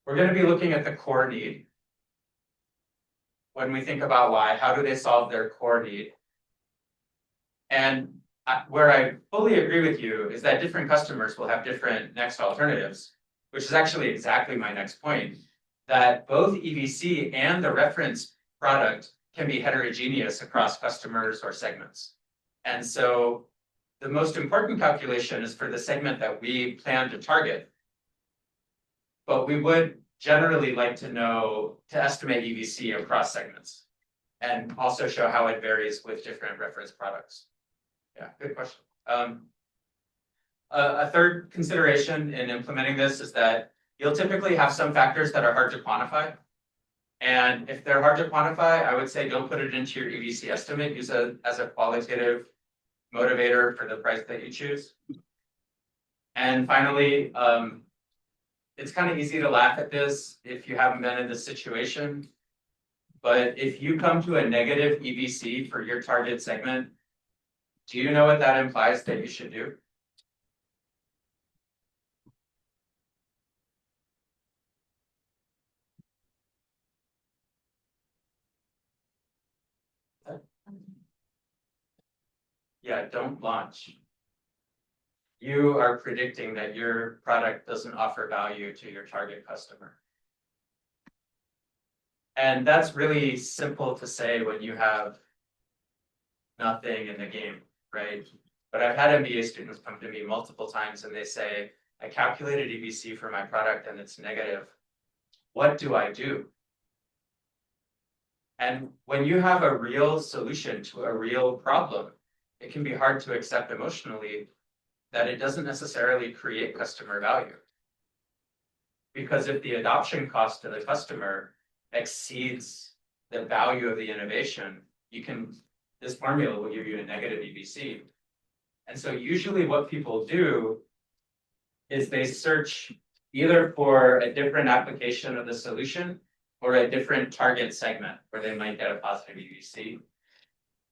we're going to be looking at the core need. When we think about why, how do they solve their core need? And where I fully agree with you is that different customers will have different next alternatives, which is actually exactly my next point, that both EBC and the reference product can be heterogeneous across customers or segments. And so the most important calculation is for the segment that we plan to target. But we would generally like to know, to estimate EBC across segments and also show how it varies with different reference products. Yeah, good question. A third consideration in implementing this is that you'll typically have some factors that are hard to quantify. And if they're hard to quantify, I would say don't put it into your EBC estimate, use it as a qualitative motivator for the price that you choose. And finally, it's kind of easy to laugh at this if you haven't been in this situation. But if you come to a negative EBC for your target segment, do you know what that implies that you should do? Yeah, don't launch. You are predicting that your product doesn't offer value to your target customer. And that's really simple to say when you have nothing in the game, right? But I've had MBA students come to me multiple times and they say, I calculated EBC for my product and it's negative. What do I do? And when you have a real solution to a real problem, it can be hard to accept emotionally that it doesn't necessarily create customer value. Because if the adoption cost to the customer exceeds the value of the innovation, this formula will give you a negative EBC. And so usually what people do is they search either for a different application of the solution or a different target segment where they might get a positive EBC.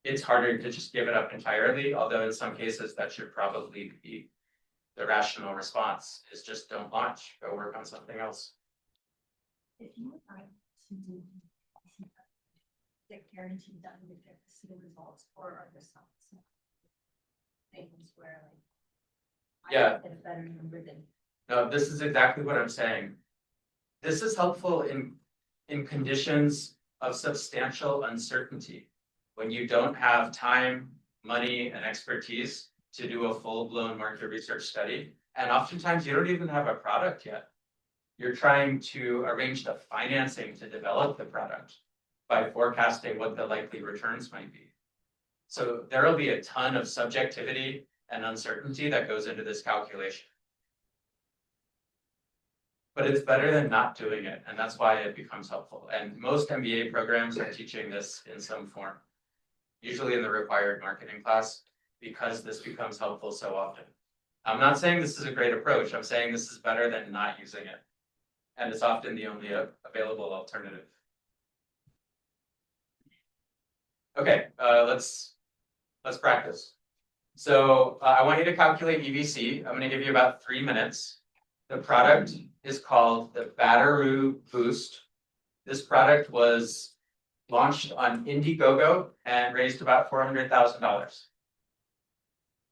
It's harder to just give it up entirely, although in some cases that should probably be the rational response, is just don't launch, go work on something else. If you would like to do that guaranteed that you get to see the results, or are there some things where like Yeah. I get a better number than No, this is exactly what I'm saying. This is helpful in conditions of substantial uncertainty. When you don't have time, money, and expertise to do a full-blown market research study, and oftentimes you don't even have a product yet. You're trying to arrange the financing to develop the product by forecasting what the likely returns might be. So there will be a ton of subjectivity and uncertainty that goes into this calculation. But it's better than not doing it, and that's why it becomes helpful. And most MBA programs are teaching this in some form, usually in the required marketing class, because this becomes helpful so often. I'm not saying this is a great approach. I'm saying this is better than not using it. And it's often the only available alternative. Okay, let's practice. So I want you to calculate EBC. I'm going to give you about 3 minutes. The product is called the Bataroo Boost. This product was launched on Indiegogo and raised about $400,000.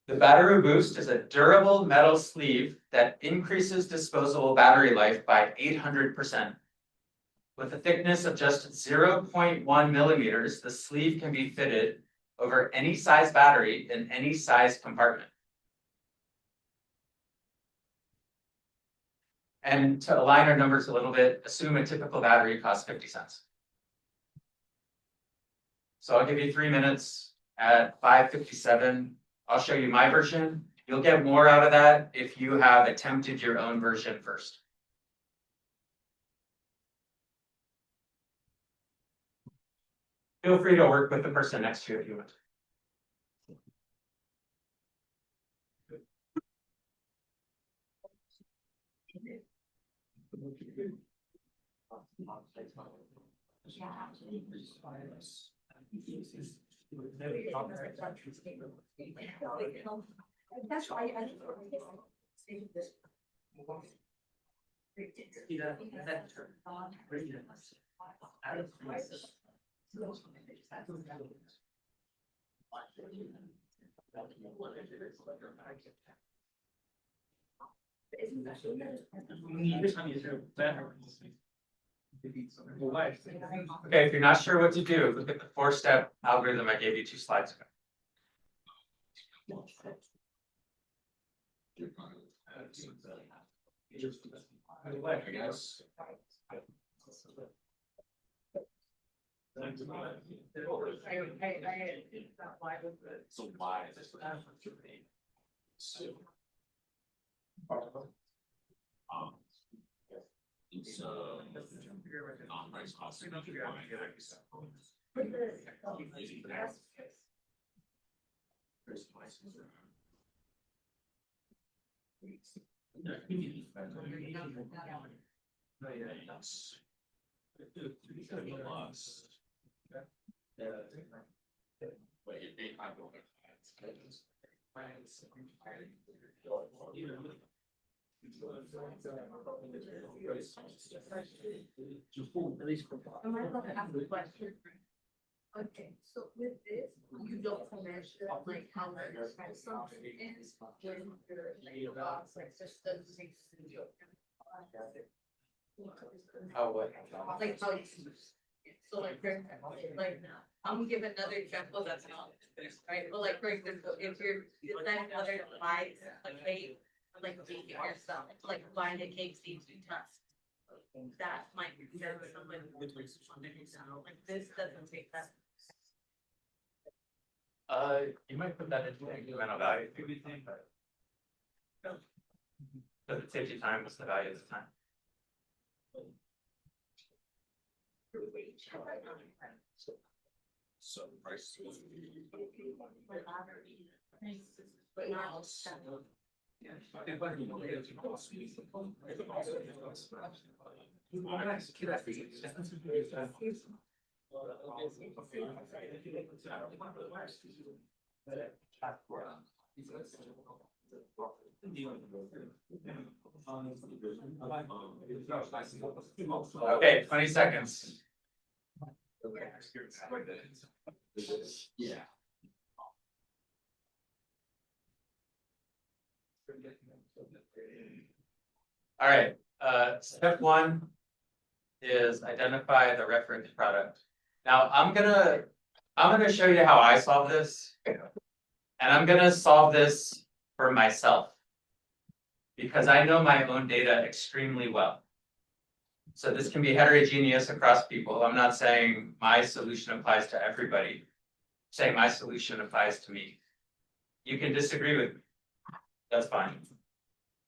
The Bataroo Boost is a durable metal sleeve that increases disposable battery life by 800%. With a thickness of just 0.1 millimeters, the sleeve can be fitted over any size battery in any size compartment. And to align our numbers a little bit, assume a typical battery costs 50 cents. So I'll give you 3 minutes at 5:57. I'll show you my version. You'll get more out of that if you have attempted your own version first. Feel free to work with the person next to you if you want. that's why I Okay, if you're not sure what to do, look at the 4-step algorithm I gave you 2 slides ago. So why is this? So. Non-price cost. At least for. Am I allowed to ask a question? Okay, so with this, you don't measure like how much expensive something is when you're like lost, like just doesn't make sense. How what? Like how it's used. So like for example, like I'm gonna give another example that's not this, right? But like for example, if you're deciding whether to buy like cake, like baking or stuff, like buying a cake seems to test. That might be better than someone who would like this doesn't take that. You might put that into incremental value. But does it save you time? What's the value of the time? So price. But not. Okay, 20 seconds. Yeah. All right, step one is identify the reference product. Now I'm gonna show you how I solve this. And I'm gonna solve this for myself. Because I know my own data extremely well. So this can be heterogeneous across people. I'm not saying my solution applies to everybody. I'm saying my solution applies to me. You can disagree with me. That's fine.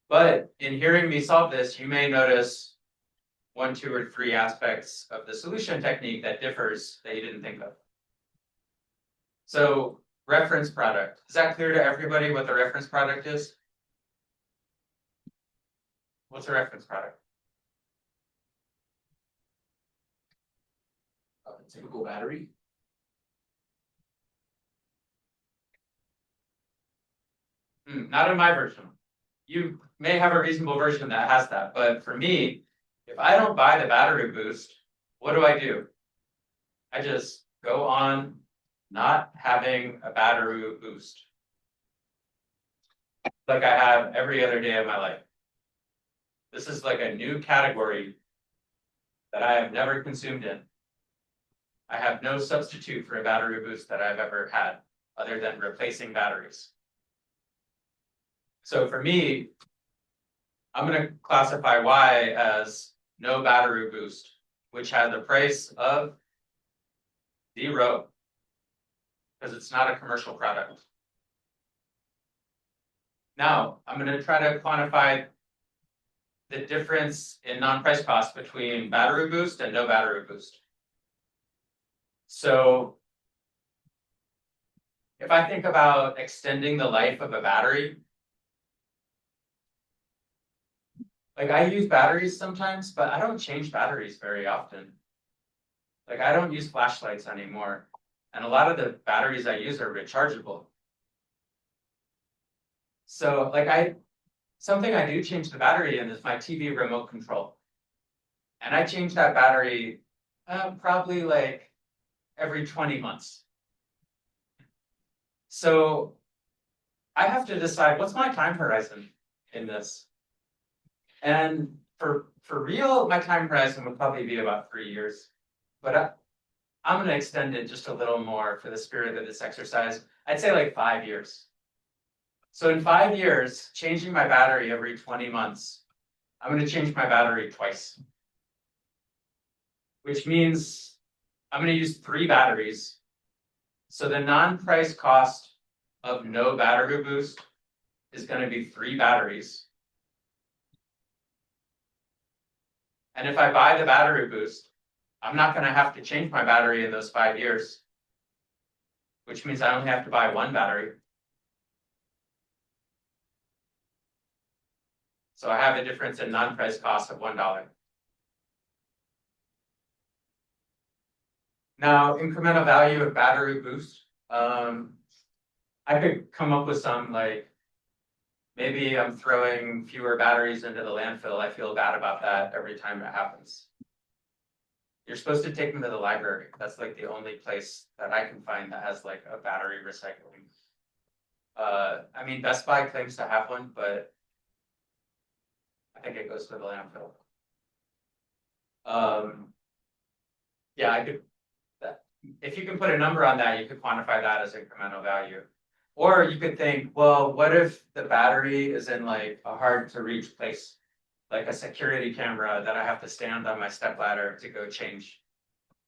But in hearing me solve this, you may notice 1, 2, or 3 aspects of the solution technique that differs that you didn't think of. So reference product. Is that clear to everybody what the reference product is? What's a reference product? A typical battery. Not in my version. You may have a reasonable version that has that, but for me, if I don't buy the battery boost, what do? I just go on not having a battery boost. Like I have every other day of my life. This is like a new category that I have never consumed in. I have no substitute for a battery boost that I've ever had, other than replacing batteries. So for me, I'm going to classify Y as no battery boost, which has a price of 0, because it's not a commercial product. Now, I'm going to try to quantify the difference in non-price cost between battery boost and no battery boost. So if I think about extending the life of a battery, like I use batteries sometimes, but I don't change batteries very often. Like I don't use flashlights anymore. And a lot of the batteries I use are rechargeable. So like something I do change the battery in is my TV remote control. And I change that battery probably like every 20 months. So I have to decide what's my time horizon in this. And for real, my time horizon would probably be about 3 years. But I'm going to extend it just a little more for the spirit of this exercise. I'd say like 5 years. So in 5 years, changing my battery every 20 months, I'm going to change my battery twice. Which means I'm going to use 3 batteries. So the non-price cost of no battery boost is going to be 3 batteries. And if I buy the battery boost, I'm not gonna have to change my battery in those 5 years. Which means I only have to buy one battery. So I have a difference in non-price cost of $1. Now, incremental value of battery boost, I could come up with some like, maybe I'm throwing fewer batteries into the landfill, I feel bad about that every time it happens. You're supposed to take them to the library, that's like the only place that I can find that has like a battery recycling. I mean, Best Buy claims to have one, but I think it goes to the landfill. Yeah, I could, if you can put a number on that, you could quantify that as incremental value. Or you could think, well, what if the battery is in like a hard to reach place? Like a security camera that I have to stand on my stepladder to go change.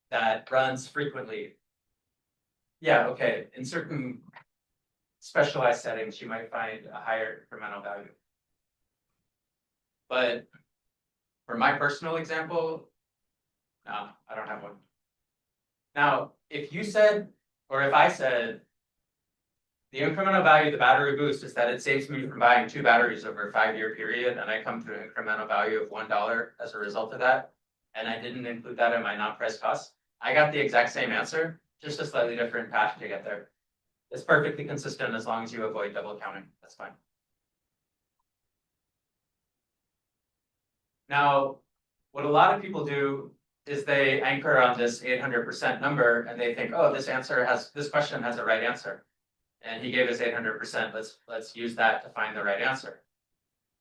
That runs frequently. Yeah, okay, in certain specialized settings, you might find a higher incremental value. But for my personal example, no, I don't have one. Now, if you said, or if I said, the incremental value of the battery boost is that it saves me from buying 2 batteries over a 5-year period, and I come to an incremental value of $1 as a result of that, and I didn't include that in my non-price cost, I got the exact same answer, just a slightly different path to get there. It's perfectly consistent as long as you avoid double counting, that's fine. Now, what a lot of people do is they anchor on this 800% number and they think, oh, this question has a right answer. And he gave us 800%, let's use that to find the right answer.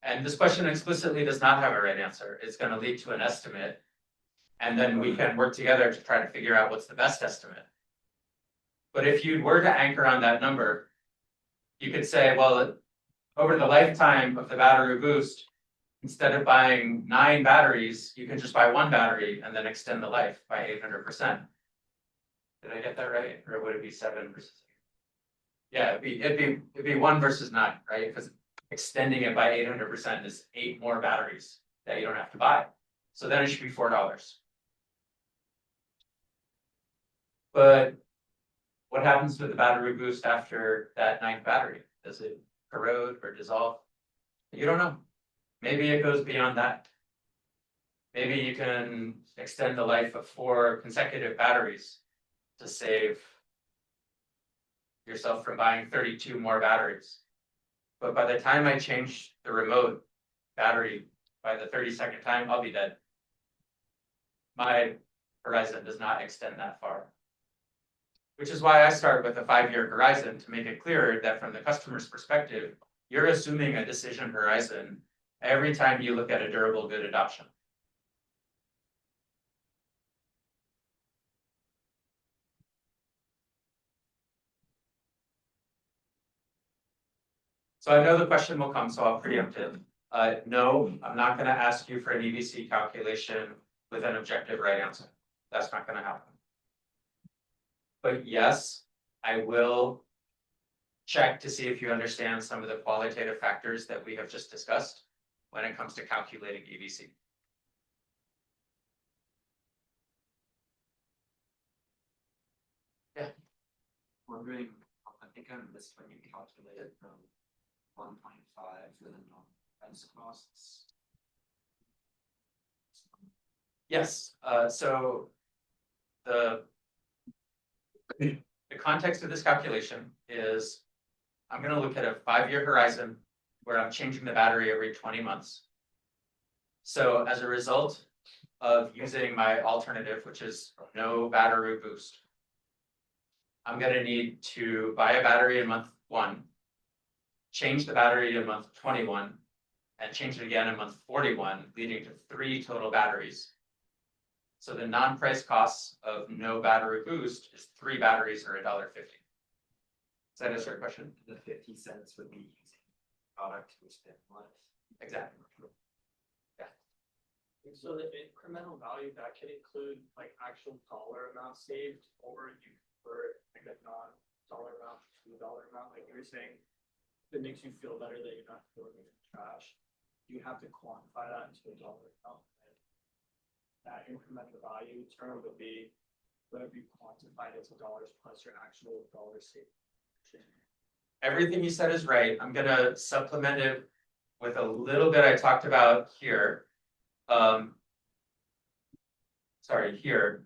And this question explicitly does not have a right answer. It's going to lead to an estimate. And then we can work together to try to figure out what's the best estimate. But if you were to anchor on that number, you could say, well, over the lifetime of the battery boost, instead of buying 9 batteries, you can just buy 1 battery and then extend the life by 800%. Did I get that right? Or would it be 7 versus 8? Yeah, it'd be 1 versus 9, right? Because extending it by 800% is 8 more batteries that you don't have to buy. So then it should be $4. But what happens with the battery boost after that 9th battery? Does it corrode or dissolve? You don't know. Maybe it goes beyond that. Maybe you can extend the life of 4 consecutive batteries to save yourself from buying 32 more batteries. But by the time I change the remote battery by the 32nd time, I'll be dead. My horizon does not extend that far. Which is why I start with a 5-year horizon to make it clearer that from the customer's perspective, you're assuming a decision horizon every time you look at a durable good adoption. So I know the question will come, so I'll preempt it. No, I'm not going to ask you for an EVC calculation with an objective right answer. That's not going to happen. But yes, I will check to see if you understand some of the qualitative factors that we have just discussed when it comes to calculating EVC. Yeah. Wondering, I think I missed when you calculated from 1.5 for the non-price costs. Yes, so the context of this calculation is I'm going to look at a 5-year horizon where I'm changing the battery every 20 months. So as a result of using my alternative, which is no battery boost, I'm going to need to buy a battery in month 1, change the battery in month 21, and change it again in month 41, leading to 3 total batteries. So the non-price costs of no battery boost is 3 batteries or $1.50. Does that answer your question? The 50 cents would be using product to extend life. Exactly. Yeah. So the incremental value, that can include like actual dollar amount saved, or you prefer like a non-dollar amount to a dollar amount, like you were saying, if it makes you feel better that you're not throwing it in the trash, you have to quantify that into a dollar amount. that incremental value term would be whatever you quantified as dollars plus your actual dollar saved. Everything you said is right. I'm gonna supplement it with a little bit I talked about here. Sorry, here.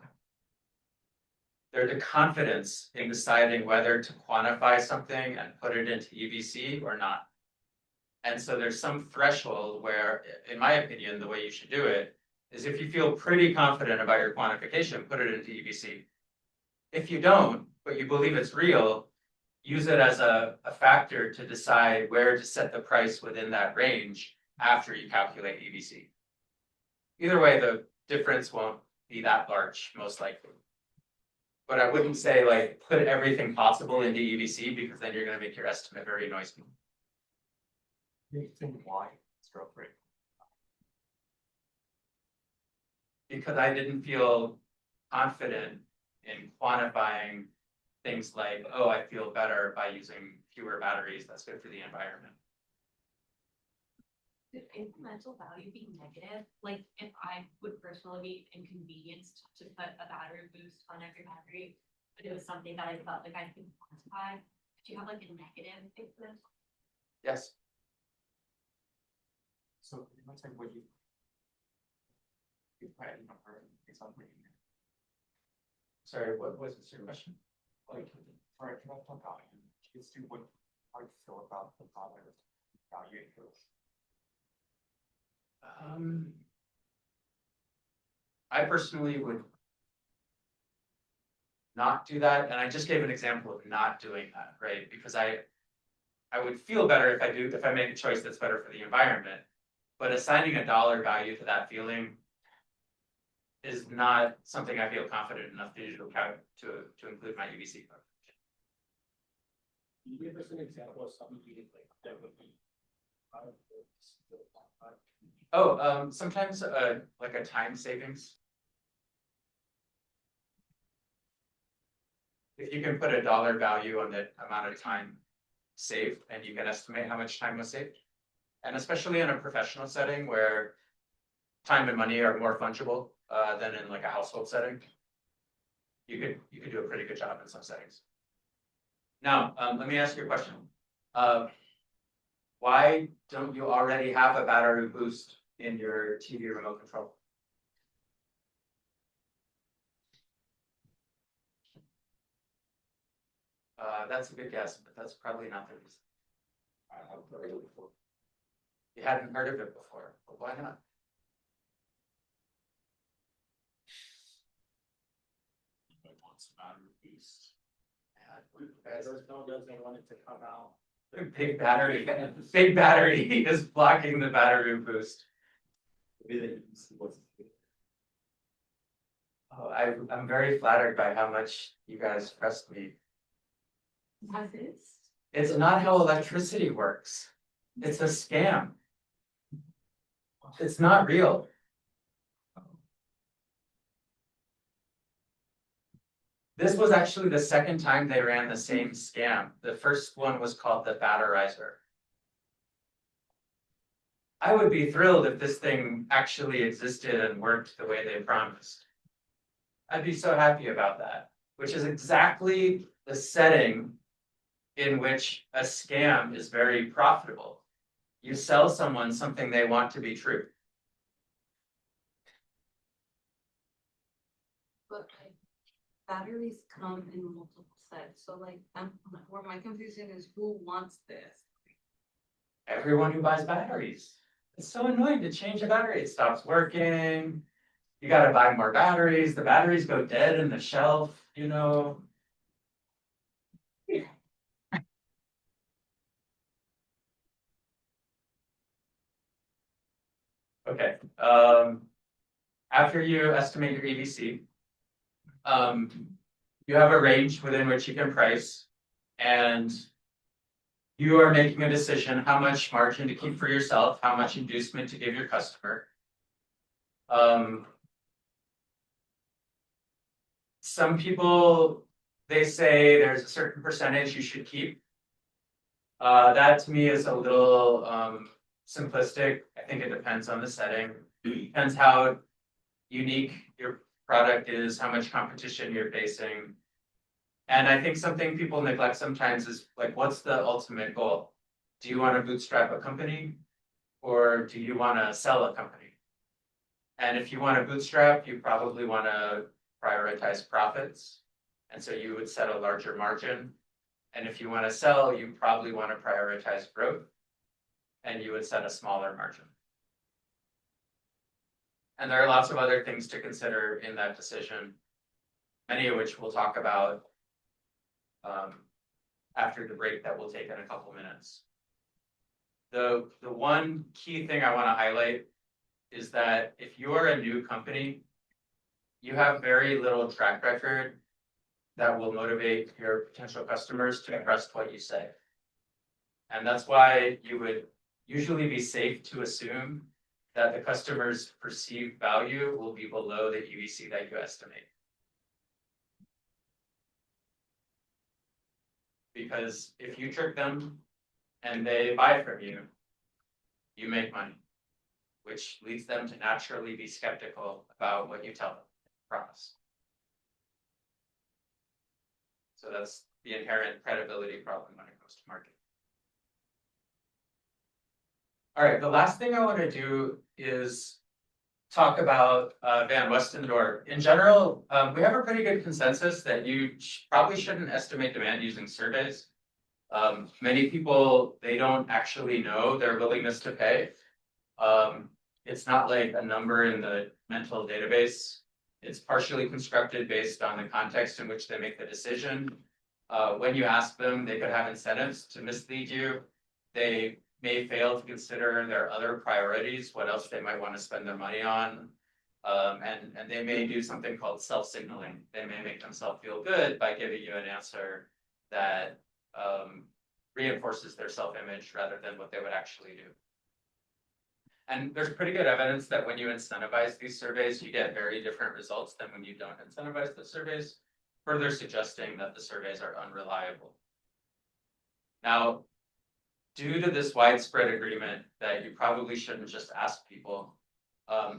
There's the confidence in deciding whether to quantify something and put it into EVC or not. And so there's some threshold where, in my opinion, the way you should do it is if you feel pretty confident about your quantification, put it into EVC. If you don't, but you believe it's real, use it as a factor to decide where to set the price within that range after you calculate EVC. Either way, the difference won't be that large, most likely. But I wouldn't say like put everything possible into EVC because then you're gonna make your estimate very noisy. Why it's growth rate? Because I didn't feel confident in quantifying things like, oh, I feel better by using fewer batteries, that's good for the environment. Could incremental value be negative? Like if I would personally be inconvenienced to put a battery boost on every battery, but it was something that I felt like I could quantify, could you have like a negative incremental? Yes. So pretty much like what you. You probably number example. Sorry, what was your question? Like for a incremental value, you see what how you feel about the dollar value increase. I personally would not do that, and I just gave an example of not doing that, right? Because I would feel better if I make a choice that's better for the environment. But assigning a dollar value to that feeling is not something I feel confident enough to do to include my UVC coverage. Can you give us an example of something you did like that would be? Oh, sometimes like a time savings. If you can put a dollar value on the amount of time saved and you can estimate how much time was saved. And especially in a professional setting where time and money are more fungible than in like a household setting. You could do a pretty good job in some settings. Now, let me ask you a question. Why don't you already have a battery boost in your TV remote control? That's a good guess, but that's probably not the reason. I have heard it before. You hadn't heard of it before, but why not? Like wants a battery boost. Arizona doesn't want it to come out. Big battery is blocking the battery boost. Maybe they can see what's. Oh, I'm very flattered by how much you guys trust me. As is. It's not how electricity works. It's a scam. It's not real. This was actually the second time they ran the same scam. The first one was called the Batterizer. I would be thrilled if this thing actually existed and worked the way they promised. I'd be so happy about that, which is exactly the setting in which a scam is very profitable. You sell someone something they want to be true. But like, batteries come in multiple sets, so like, where my confusion is who wants this? Everyone who buys batteries. It's so annoying to change a battery. It stops working. You gotta buy more batteries. The batteries go dead in the shelf, you know. Okay, after you estimate your EVC, you have a range within which you can price, and you are making a decision how much margin to keep for yourself, how much inducement to give your customer. Some people, they say there's a certain percentage you should keep. That to me is a little simplistic. I think it depends on the setting. Depends how unique your product is, how much competition you're facing. And I think something people neglect sometimes is like, what's the ultimate goal? Do you want to bootstrap a company or do you want to sell a company? And if you want to bootstrap, you probably want to prioritize profits. And so you would set a larger margin. And if you want to sell, you probably want to prioritize growth and you would set a smaller margin. And there are lots of other things to consider in that decision, many of which we'll talk about after the break that we'll take in a couple minutes. The one key thing I want to highlight is that if you're a new company, you have very little track record that will motivate your potential customers to trust what you say. And that's why you would usually be safe to assume that the customer's perceived value will be below the EVC that you estimate. Because if you trick them and they buy from you, you make money, which leads them to naturally be skeptical about what you tell them, promise. So that's the inherent credibility problem when it comes to marketing. All right, the last thing I want to do is talk about Van Westendorp. In general, we have a pretty good consensus that you probably shouldn't estimate demand using surveys. Many people, they don't actually know their willingness to pay. It's not like a number in the mental database. It's partially constructed based on the context in which they make the decision. When you ask them, they could have incentives to mislead you. They may fail to consider their other priorities, what else they might want to spend their money on. And they may do something called self-signaling. They may make themselves feel good by giving you an answer that reinforces their self-image rather than what they would actually do. And there's pretty good evidence that when you incentivize these surveys, you get very different results than when you don't incentivize the surveys, further suggesting that the surveys are unreliable. Now, due to this widespread agreement that you probably shouldn't just ask people,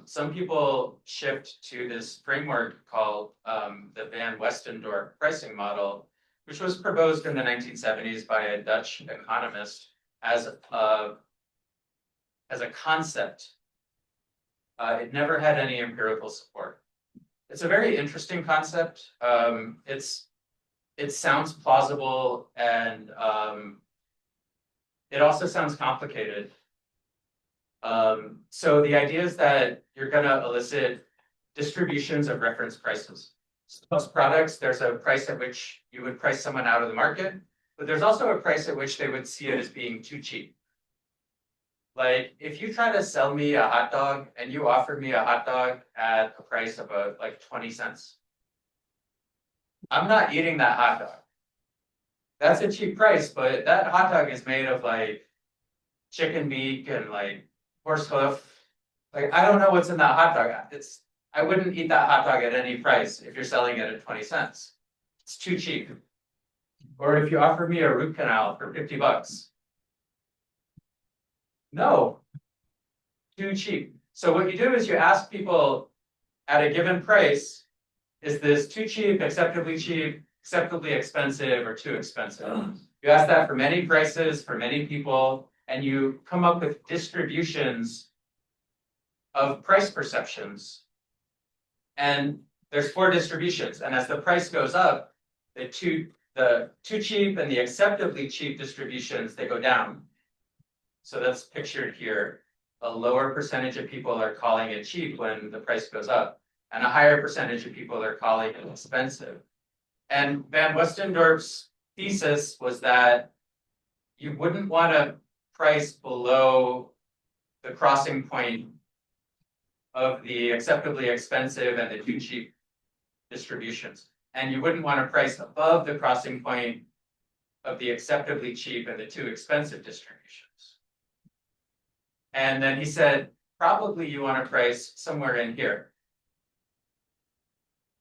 some people shift to this framework called the Van Westendorp pricing model, which was proposed in the 1970s by a Dutch economist as a concept. It never had any empirical support. It's a very interesting concept. It sounds plausible and it also sounds complicated. So the idea is that you're going to elicit distributions of reference prices. So most products, there's a price at which you would price someone out of the market, but there's also a price at which they would see it as being too cheap. Like if you try to sell me a hot dog and you offer me a hot dog at a price of like 20 cents, I'm not eating that hot dog. That's a cheap price, but that hot dog is made of like chicken beak and like horse hoof. Like I don't know what's in that hot dog. I wouldn't eat that hot dog at any price if you're selling it at 20 cents. It's too cheap. Or if you offer me a root canal for 50 bucks. No, too cheap. So what you do is you ask people at a given price, is this too cheap, acceptably expensive, or too expensive? You ask that for many prices, for many people, and you come up with distributions of price perceptions. And there's 4 distributions. And as the price goes up, the too cheap and the acceptably cheap distributions, they go down. So that's pictured here. A lower percentage of people are calling it cheap when the price goes up, and a higher percentage of people are calling it expensive. And Van Westendorp's thesis was that you wouldn't want to price below the crossing point of the acceptably expensive and the too cheap distributions. And you wouldn't want to price above the crossing point of the acceptably cheap and the too expensive distributions. And then he said, probably you want to price somewhere in here.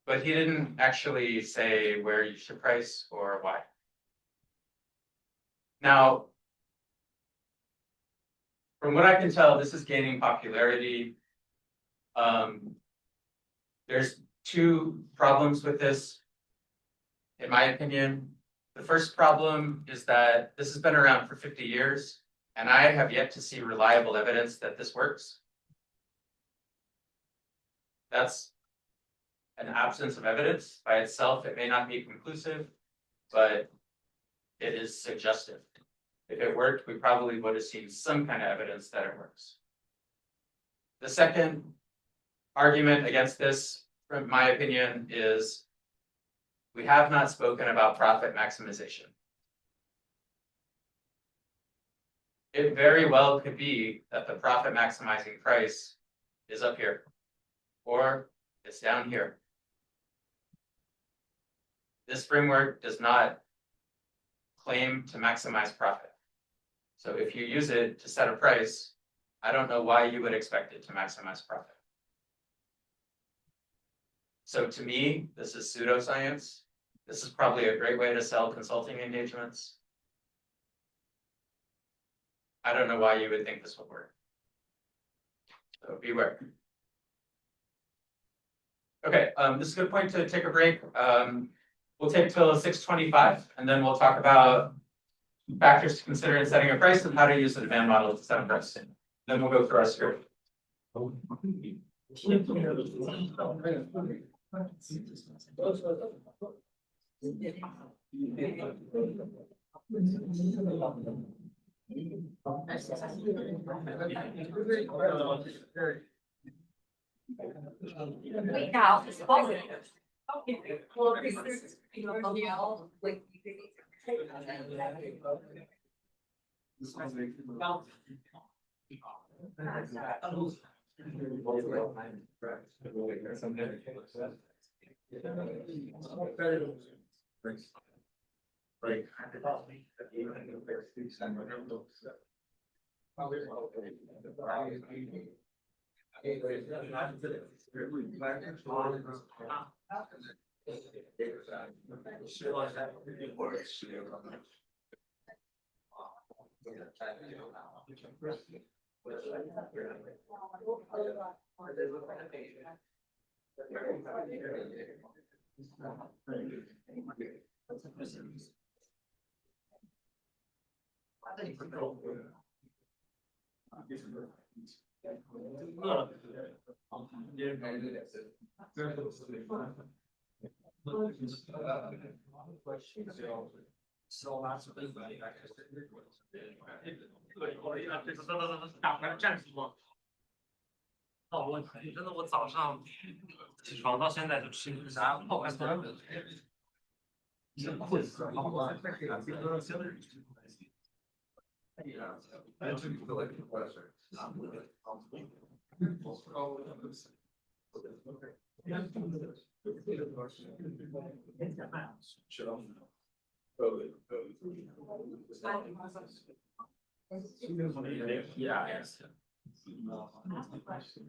But he didn't actually say where you should price or why. Now, from what I can tell, this is gaining popularity. There's two problems with this. In my opinion, the first problem is that this has been around for 50 years, and I have yet to see reliable evidence that this works. That's an absence of evidence by itself. It may not be conclusive, but it is suggestive. If it worked, we probably would have seen some kind of evidence that it works. The second argument against this, from my opinion, is we have not spoken about profit maximization. It very well could be that the profit maximizing price is up here, or it's down here. This framework does not claim to maximize profit. So if you use it to set a price, I don't know why you would expect it to maximize profit. So to me, this is pseudoscience. This is probably a great way to sell consulting engagements. I don't know why you would think this would work. So beware. Okay, this is a good point to take a break. We'll take till 6:25, and then we'll talk about factors to consider in setting a price and how to use the demand model to set a price. Then we'll go through our script. Wait, now, it's positive. Okay. Well, there's, you know, like. Everyone's not classy.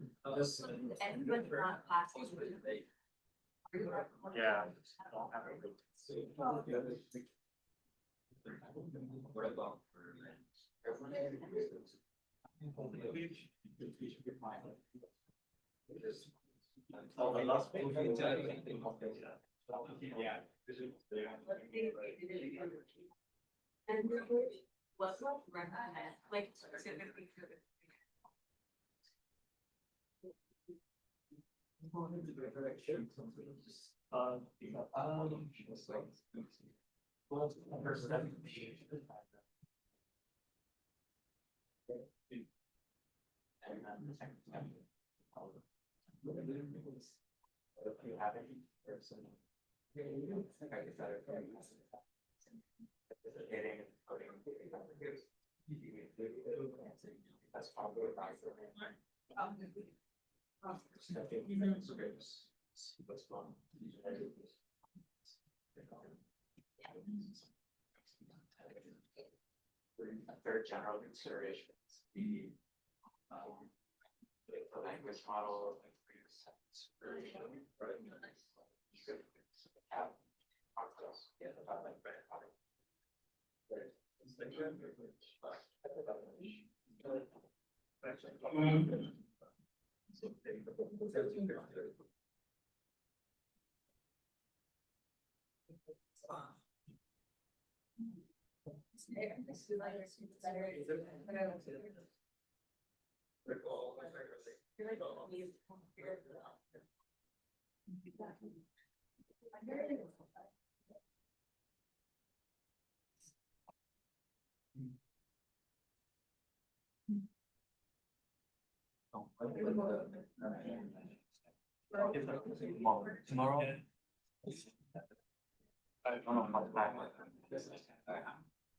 Yeah. And what's like recommend, like specifically for the. Third general consideration is the language model. Tomorrow. I don't know how time.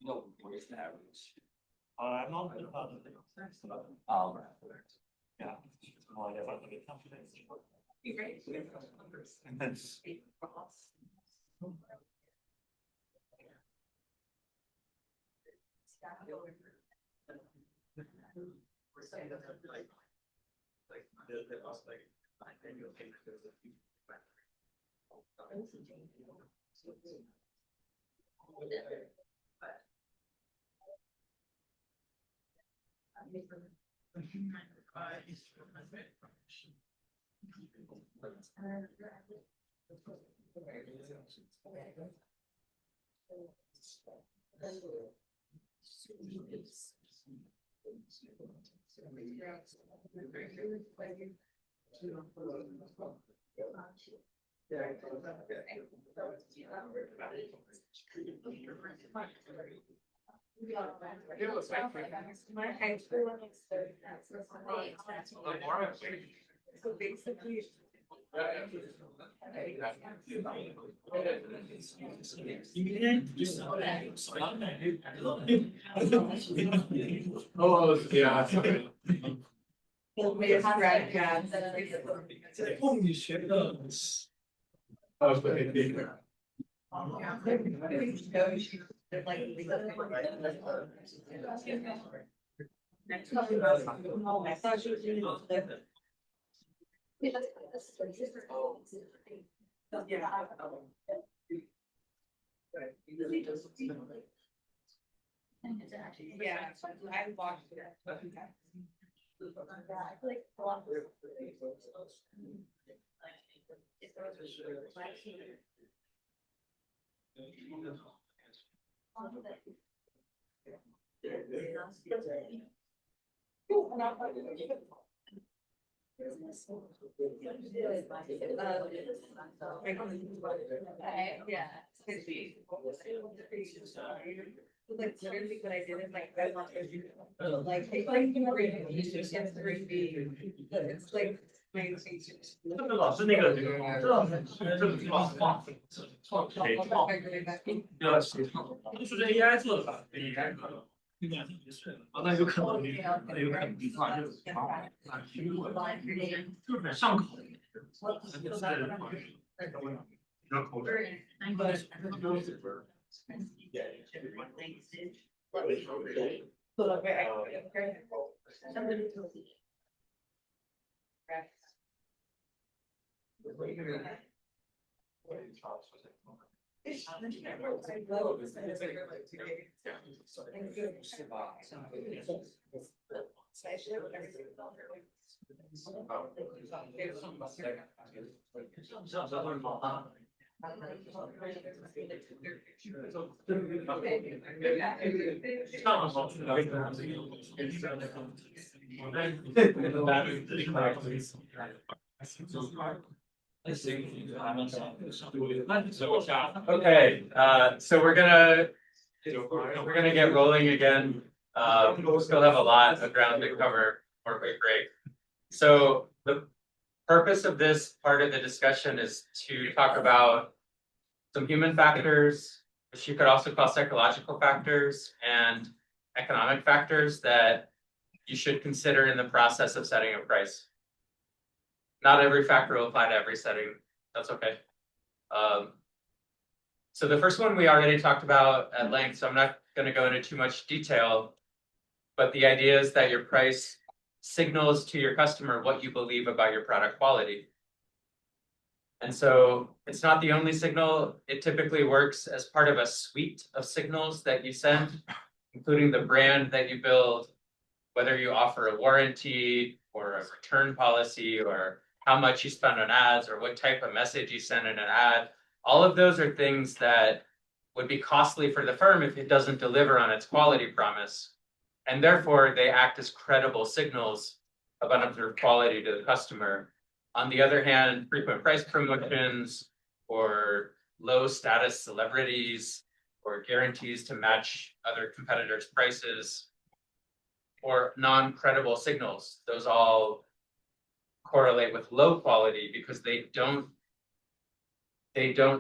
No, where's the average? I'm not. Yeah. No idea about the confidence. And then. So basically. Oh, yeah. Holy shit. Yeah, I watched it. Yeah. Like literally what I did is like I want like it's like you read it, it's just it's 3D, but it's like my features. Okay, so we're gonna get rolling again. We'll still have a lot of ground to cover for quick break. So the purpose of this part of the discussion is to talk about some human factors, which you could also call psychological factors, and economic factors that you should consider in the process of setting a price. Not every factor will apply to every setting. That's okay. So the first one we already talked about at length, so I'm not going to go into too much detail, but the idea is that your price signals to your customer what you believe about your product quality. And so it's not the only signal. It typically works as part of a suite of signals that you send, including the brand that you build, whether you offer a warranty or a return policy, or how much you spend on ads, or what type of message you send in an ad. All of those are things that would be costly for the firm if it doesn't deliver on its quality promise. And therefore, they act as credible signals of unobserved quality to the customer. On the other hand, frequent price promotions or low status celebrities or guarantees to match other competitors' prices or non-credible signals, those all correlate with low quality because they don't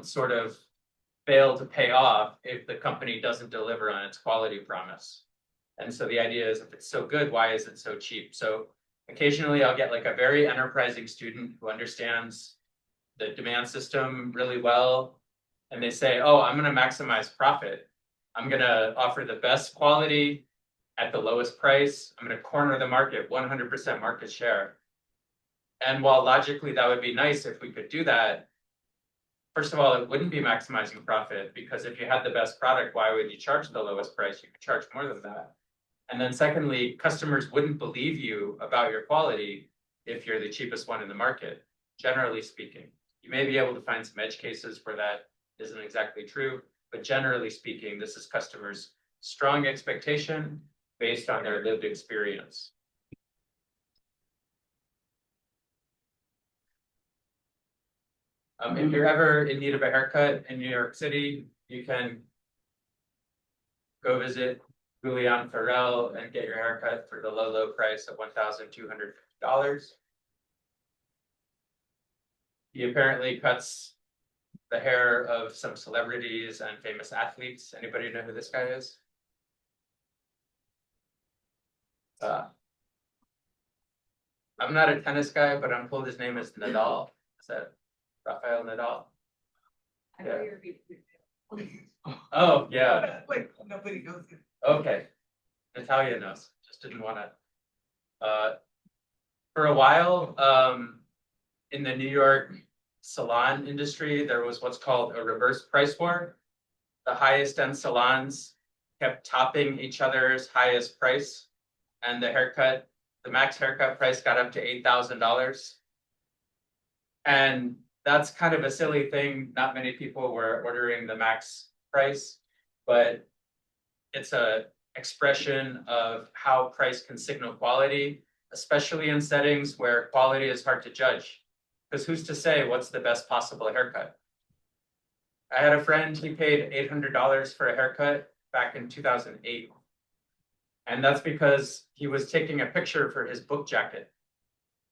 sort of fail to pay off if the company doesn't deliver on its quality promise. And so the idea is, if it's so good, why is it so cheap? So occasionally I'll get like a very enterprising student who understands the demand system really well. And they say, oh, I'm going to maximize profit. I'm going to offer the best quality at the lowest price. I'm going to corner the market, 100% market share. And while logically that would be nice if we could do that, first of all, it wouldn't be maximizing profit, because if you had the best product, why would you charge the lowest price? You could charge more than that. And then secondly, customers wouldn't believe you about your quality if you're the cheapest one in the market, generally speaking. You may be able to find some edge cases where that isn't exactly true, but generally speaking, this is customers' strong expectation based on their lived experience. If you're ever in need of a haircut in New York City, you can go visit Julian Farrell and get your haircut for the low, low price of $1,250. He apparently cuts the hair of some celebrities and famous athletes. Anybody know who this guy is? I'm not a tennis guy, but I'm told his name is Nadal. Is that Rafael Nadal? I know you're being. Oh, yeah. Wait, nobody knows. Okay. Natalia knows, just didn't want to. For a while, in the New York salon industry, there was what's called a reverse price war. The highest end salons kept topping each other's highest price, and the max haircut price got up to $8,000. And that's kind of a silly thing. Not many people were ordering the max price, but it's a expression of how price can signal quality, especially in settings where quality is hard to judge. Because who's to say what's the best possible haircut? I had a friend, he paid $800 for a haircut back in 2008. And that's because he was taking a picture for his book jacket.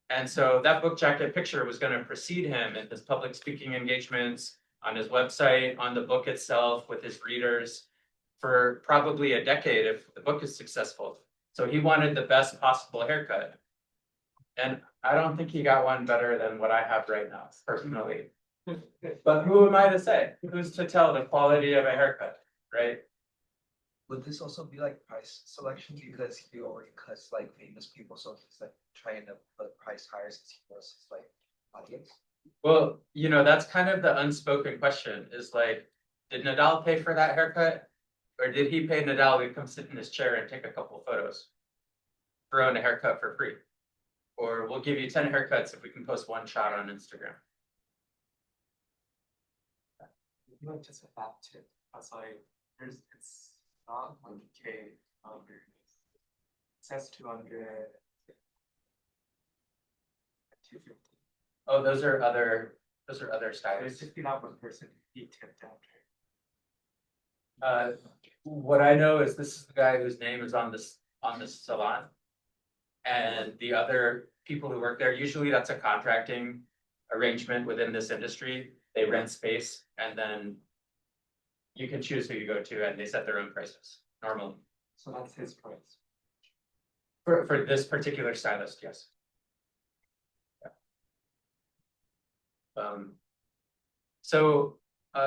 And so that book jacket picture was going to precede him in his public speaking engagements, on his website, on the book itself, with his readers, for probably a decade if the book is successful. So he wanted the best possible haircut. And I don't think he got one better than what I have right now, personally. But who am I to say? Who's to tell the quality of a haircut, right? Would this also be like price selection, because he already cuts like famous people, so he's like trying to put price higher since he knows his like audience? Well, that's kind of the unspoken question, is like, did Nadal pay for that haircut? Or did he pay Nadal to come sit in his chair and take a couple photos? Throw in a haircut for free. Or we'll give you 10 haircuts if we can post one shot on Instagram. Just with that too, that's like, it's not 100K, it says 200, 250. Oh, those are other There's styles. just be that one person he tipped out. What I know is this is the guy whose name is on this salon. And the other people who work there, usually that's a contracting arrangement within this industry. They rent space, and then you can choose who you go to, and they set their own prices normally. So that's his price. For this particular stylist, yes. Yeah. So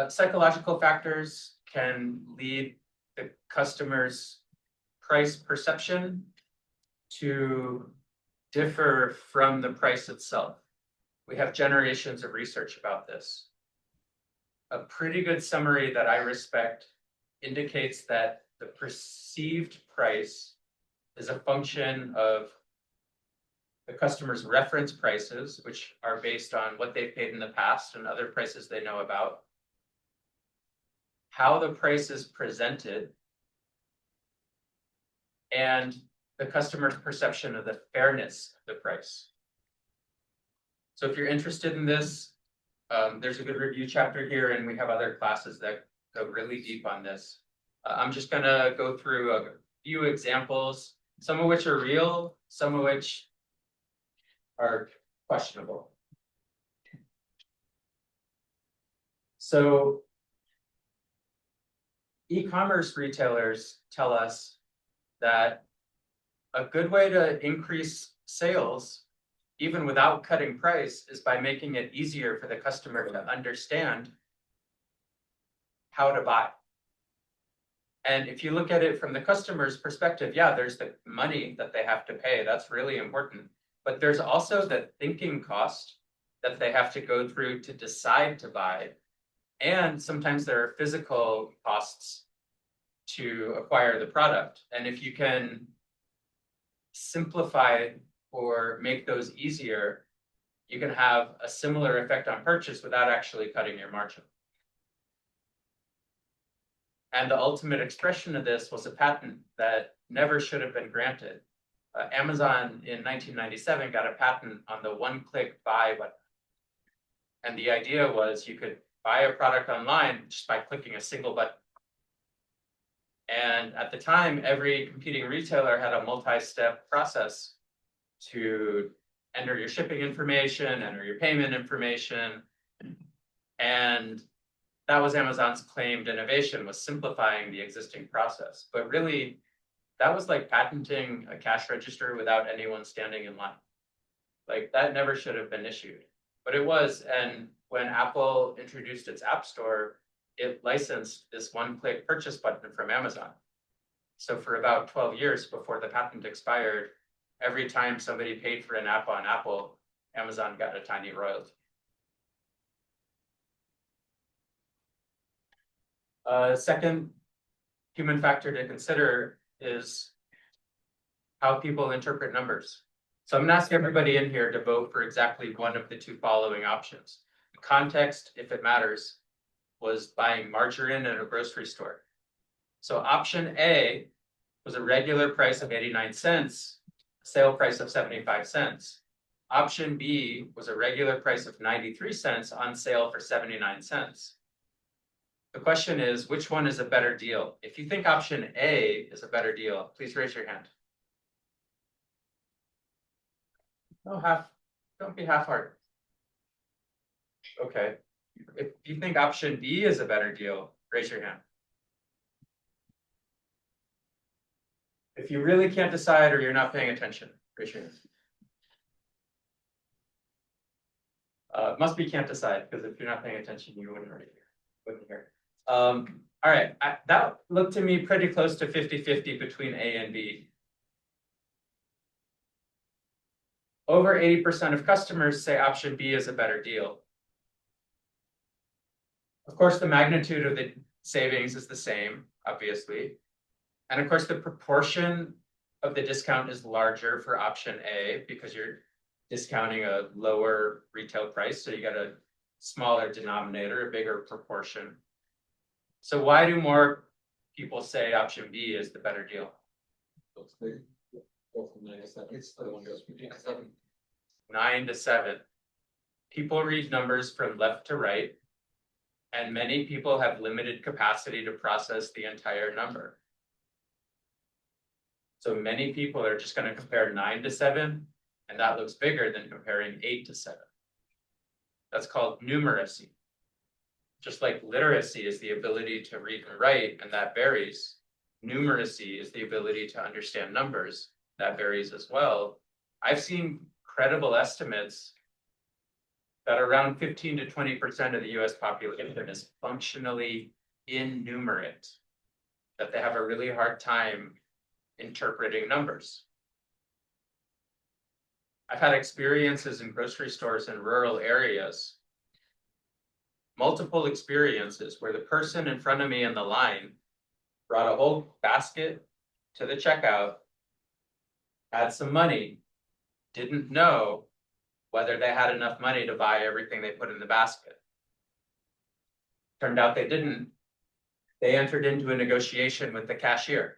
psychological factors can lead the customer's price perception to differ from the price itself. We have generations of research about this. A pretty good summary that I respect indicates that the perceived price is a function of the customer's reference prices, which are based on what they've paid in the past and other prices they know about, how the price is presented, and the customer's perception of the fairness of the price. So if you're interested in this, there's a good review chapter here, and we have other classes that go really deep on this. I'm just gonna go through a few examples, some of which are real, some of which are questionable. So e-commerce retailers tell us that a good way to increase sales, even without cutting price, is by making it easier for the customer to understand how to buy. And if you look at it from the customer's perspective, yeah, there's the money that they have to pay. That's really important. But there's also the thinking cost that they have to go through to decide to buy. And sometimes there are physical costs to acquire the product. And if you can simplify or make those easier, you can have a similar effect on purchase without actually cutting your margin. And the ultimate expression of this was a patent that never should have been granted. Amazon in 1997 got a patent on the one-click buy button. And the idea was you could buy a product online just by clicking a single button. And at the time, every competing retailer had a multi-step process to enter your shipping information, enter your payment information. And that was Amazon's claimed innovation, was simplifying the existing process. But really, that was like patenting a cash register without anyone standing in line. Like that never should have been issued, but it was. And when Apple introduced its App Store, it licensed this one-click purchase button from Amazon. So for about 12 years before the patent expired, every time somebody paid for an app on Apple, Amazon got a tiny royalty. Second human factor to consider is how people interpret numbers. So I'm gonna ask everybody in here to vote for exactly one of the two following options. Context, if it matters, was buying margarine at a grocery store. So option A was a regular price of 89 cents, sale price of 75 cents. Option B was a regular price of 93 cents on sale for 79 cents. The question is, which one is a better deal? If you think option A is a better deal, please raise your hand. Don't be half-hearted. Okay. If you think option B is a better deal, raise your hand. If you really can't decide or you're not paying attention, raise your hand. Must be can't decide, because if you're not paying attention, you wouldn't hear. All right, that looked to me pretty close to 50-50 between A and B. Over 80% of customers say option B is a better deal. Of course, the magnitude of the savings is the same, obviously. And of course, the proportion of the discount is larger for option A because you're discounting a lower retail price. So you got a smaller denominator, a bigger proportion. So why do more people say option B is the better deal? It's the one goes between 9 to 7. People read numbers from left to right, and many people have limited capacity to process the entire number. So many people are just going to compare 9 to 7, and that looks bigger than comparing 8 to 7. That's called numeracy. Just like literacy is the ability to read and write, and that varies. Numeracy is the ability to understand numbers. That varies as well. I've seen credible estimates that around 15 to 20% of the US population is functionally innumerate, that they have a really hard time interpreting numbers. I've had experiences in grocery stores in rural areas, multiple experiences where the person in front of me in the line brought a whole basket to the checkout, had some money, didn't know whether they had enough money to buy everything they put in the basket. Turned out they didn't. they entered into a negotiation with the cashier.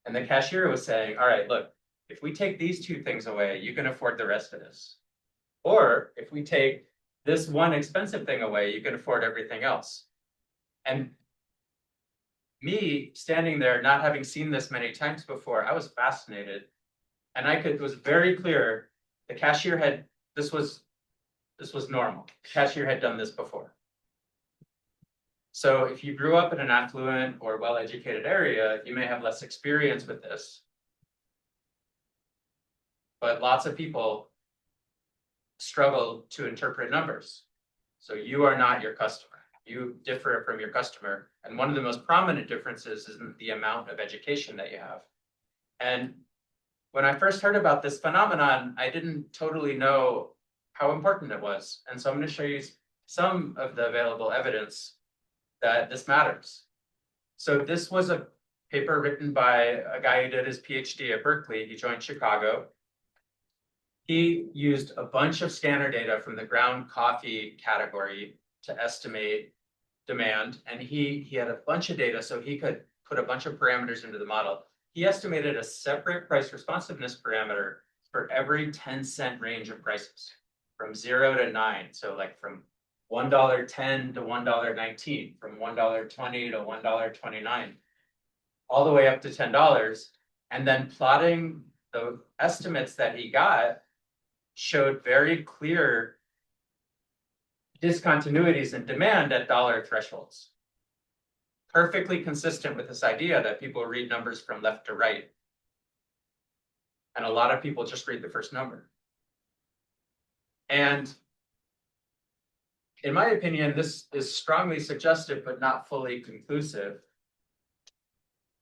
And the cashier was saying, all right, look, if we take these two things away, you can afford the rest of this. Or if we take this one expensive thing away, you can afford everything else. And me standing there, not having seen this many times before, I was fascinated. And it was very clear, the cashier had, this was normal. The cashier had done this before. So if you grew up in an affluent or well-educated area, you may have less experience with this. But lots of people struggle to interpret numbers. So you are not your customer. You differ from your customer. And one of the most prominent differences is in the amount of education that you have. And when I first heard about this phenomenon, I didn't totally know how important it was. And so I'm going to show you some of the available evidence that this matters. So this was a paper written by a guy who did his PhD at Berkeley. He joined Chicago. He used a bunch of scanner data from the ground coffee category to estimate demand. And he had a bunch of data, so he could put a bunch of parameters into the model. He estimated a separate price responsiveness parameter for every 10-cent range of prices, from 0 to 9. So like from $1.10 to $1.19, from $1.20 to $1.29, all the way up to $10. And then plotting the estimates that he got showed very clear discontinuities in demand at dollar thresholds. Perfectly consistent with this idea that people read numbers from left to right. And a lot of people just read the first number. And in my opinion, this is strongly suggestive, but not fully conclusive.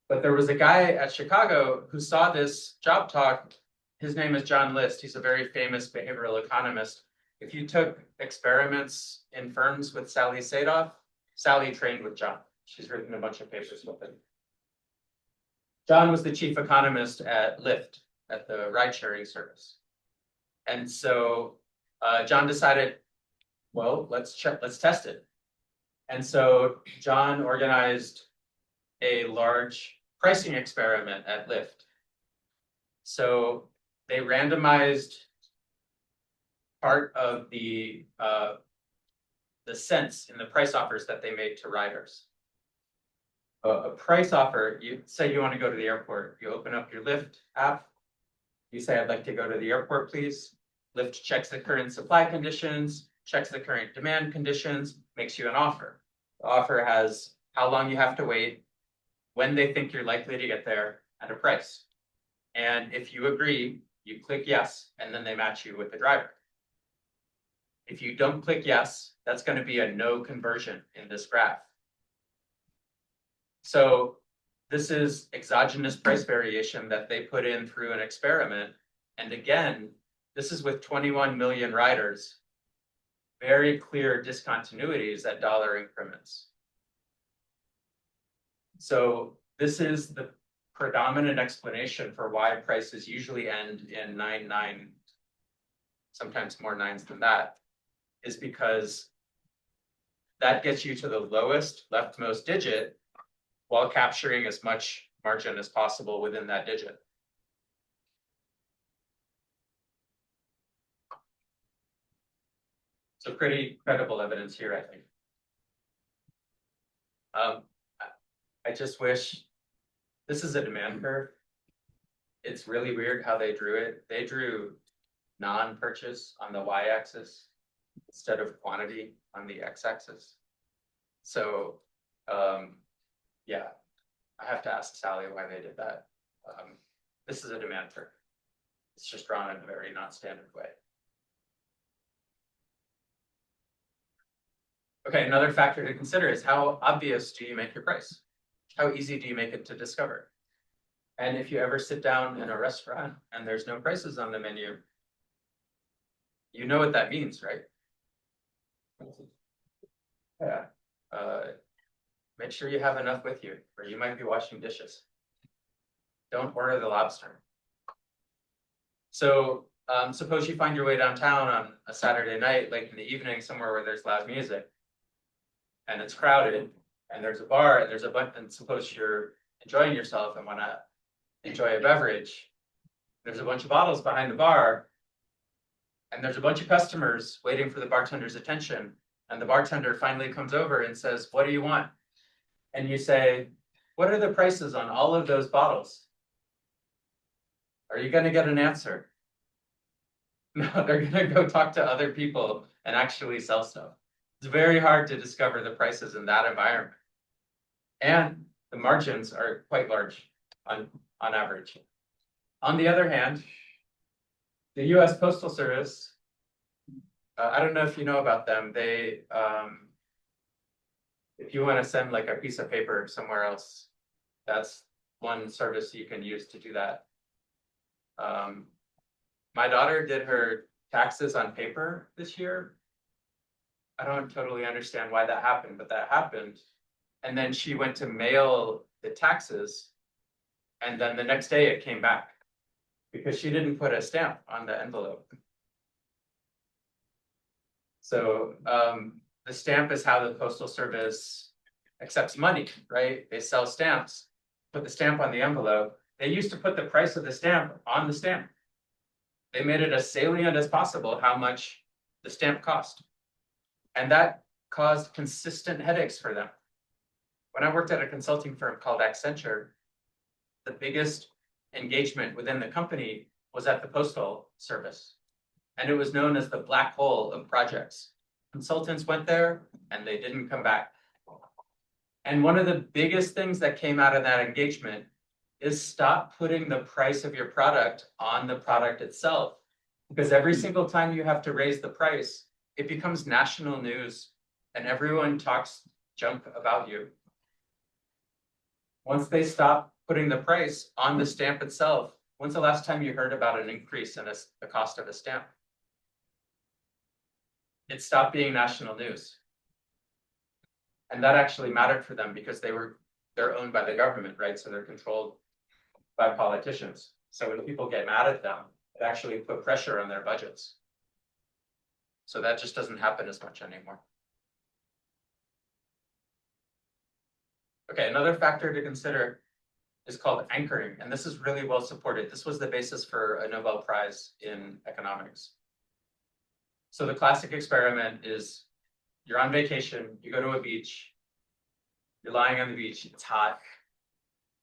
But there was a guy at Chicago who saw this job talk. His name is John List. He's a very famous behavioral economist. If you took experiments in firms with Sally Sadoff, Sally trained with John. She's written a bunch of papers with him. John was the chief economist at Lyft, at the ride-sharing service. And so John decided, well, let's test it. And so John organized a large pricing experiment at Lyft. So they randomized part of the cents in the price offers that they made to riders. A price offer, you say you want to go to the airport, you open up your Lyft app, you say, I'd like to go to the airport, please. Lyft checks the current supply conditions, checks the current demand conditions, makes you an offer. The offer has how long you have to wait, when they think you're likely to get there, and a price. And if you agree, you click yes, and then they match you with the driver. If you don't click yes, that's going to be a no conversion in this graph. So this is exogenous price variation that they put in through an experiment. And again, this is with 21 million riders, very clear discontinuities at dollar increments. So this is the predominant explanation for why prices usually end in 9, sometimes more nines than that, is because that gets you to the lowest leftmost digit while capturing as much margin as possible within that digit. So pretty credible evidence here, I think. I just wish, this is a demand curve. It's really weird how they drew it. They drew non-purchase on the y-axis instead of quantity on the x-axis. So yeah, I have to ask Sally why they did that. This is a demand curve. It's just drawn in a very non-standard way. Okay, another factor to consider is how obvious do you make your price? How easy do you make it to discover? And if you ever sit down in a restaurant and there's no prices on the menu, you know what that means, right? Yeah. Make sure you have enough with you, or you might be washing dishes. Don't order the lobster. So suppose you find your way downtown on a Saturday night, late in the evening, somewhere where there's loud music, and it's crowded, and there's a bar and there's a bunch, and suppose you're enjoying yourself and wanna enjoy a beverage. There's a bunch of bottles behind the bar. And there's a bunch of customers waiting for the bartender's attention. And the bartender finally comes over and says, "What do you want?" And you say, "What are the prices on all of those bottles?" Are you gonna get an answer? No, they're gonna go talk to other people and actually sell stuff. It's very hard to discover the prices in that environment. And the margins are quite large on average. On the other hand, the US Postal Service, I don't know if you know about them, they, if you wanna send like a piece of paper somewhere else, that's one service you can use to do that. My daughter did her taxes on paper this year. I don't totally understand why that happened, but that happened. And then she went to mail the taxes. And then the next day it came back because she didn't put a stamp on the envelope. So the stamp is how the Postal Service accepts money, right? They sell stamps, put the stamp on the envelope. They used to put the price of the stamp on the stamp. They made it as salient as possible how much the stamp cost. And that caused consistent headaches for them. When I worked at a consulting firm called Accenture, the biggest engagement within the company was at the Postal Service. And it was known as the black hole of projects. Consultants went there and they didn't come back. And one of the biggest things that came out of that engagement is stop putting the price of your product on the product itself. Because every single time you have to raise the price, it becomes national news and everyone talks junk about you. Once they stop putting the price on the stamp itself, when's the last time you heard about an increase in the cost of a stamp? It stopped being national news. And that actually mattered for them because they're owned by the government, right? So they're controlled by politicians. So when people get mad at them, it actually put pressure on their budgets. So that just doesn't happen as much anymore. Okay, another factor to consider is called anchoring, and this is really well supported. This was the basis for a Nobel Prize in economics. So the classic experiment is you're on vacation, you go to a beach, you're lying on the beach, it's hot.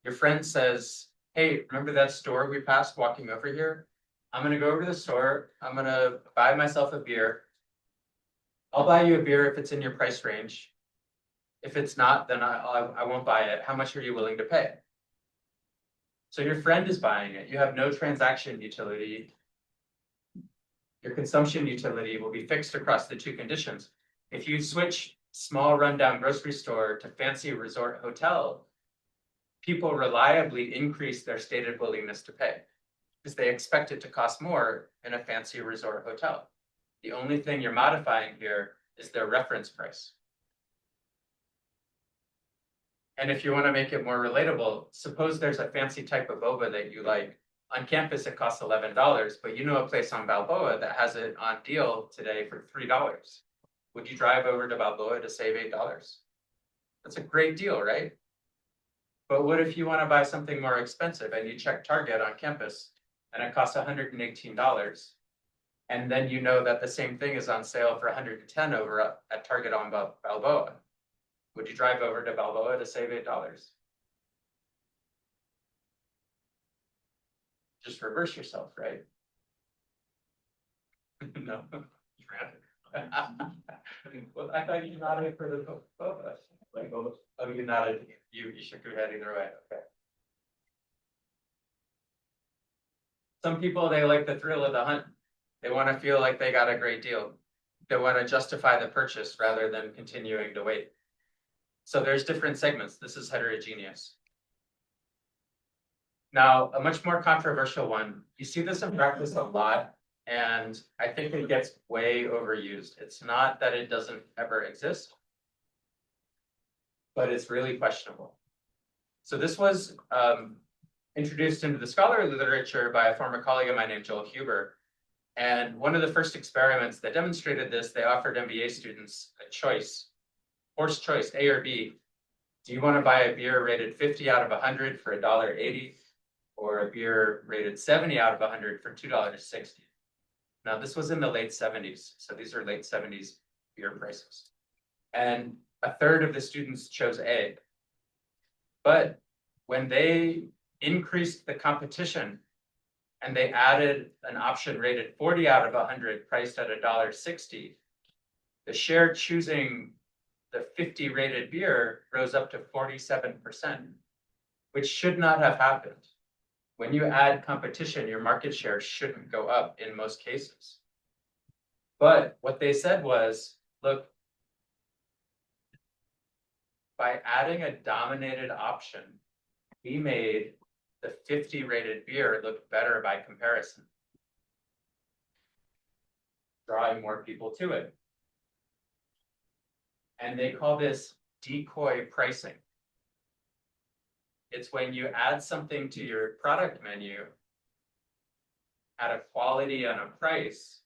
Your friend says, "Hey, remember that store we passed walking over here? I'm gonna go over to the store, I'm gonna buy myself a beer. I'll buy you a beer if it's in your price range. If it's not, then I won't buy it. How much are you willing to pay?" So your friend is buying it. You have no transaction utility. Your consumption utility will be fixed across the two conditions. If you switch small rundown grocery store to fancy resort hotel, people reliably increase their stated willingness to pay because they expect it to cost more in a fancy resort hotel. The only thing you're modifying here is their reference price. And if you want to make it more relatable, suppose there's a fancy type of boba that you like. On campus, it costs $11, but you know a place on Balboa that has it on deal today for $3. Would you drive over to Balboa to save $8? That's a great deal, right? But what if you want to buy something more expensive and you check Target on campus and it costs $118? And then you know that the same thing is on sale for $110 over at Target on Balboa. Would you drive over to Balboa to save $8? Just reverse yourself, right? No. Well, I thought you nodded for the boba. Like, oh, you nodded. You shook your head either way. Okay. Some people, they like the thrill of the hunt. They want to feel like they got a great deal. They want to justify the purchase rather than continuing to wait. So there's different segments. This is heterogeneous. Now, a much more controversial one. You see this in practice a lot, and I think it gets way overused. It's not that it doesn't ever exist, but it's really questionable. So this was introduced into the scholarly literature by a former colleague of mine named Joel Huber. And one of the first experiments that demonstrated this, they offered MBA students a choice, forced choice, A or B. Do you want to buy a beer rated 50 out of 100 for $1.80? Or a beer rated 70 out of 100 for $2.60? Now, this was in the late 70s, so these are late 70s beer prices. And a third of the students chose A. But when they increased the competition and they added an option rated 40 out of 100 priced at $1.60, the share choosing the 50 rated beer rose up to 47%, which should not have happened. When you add competition, your market share shouldn't go up in most cases. But what they said was, look, by adding a dominated option, we made the 50 rated beer look better by comparison, drawing more people to it. And they call this decoy pricing. It's when you add something to your product menu at a quality and a price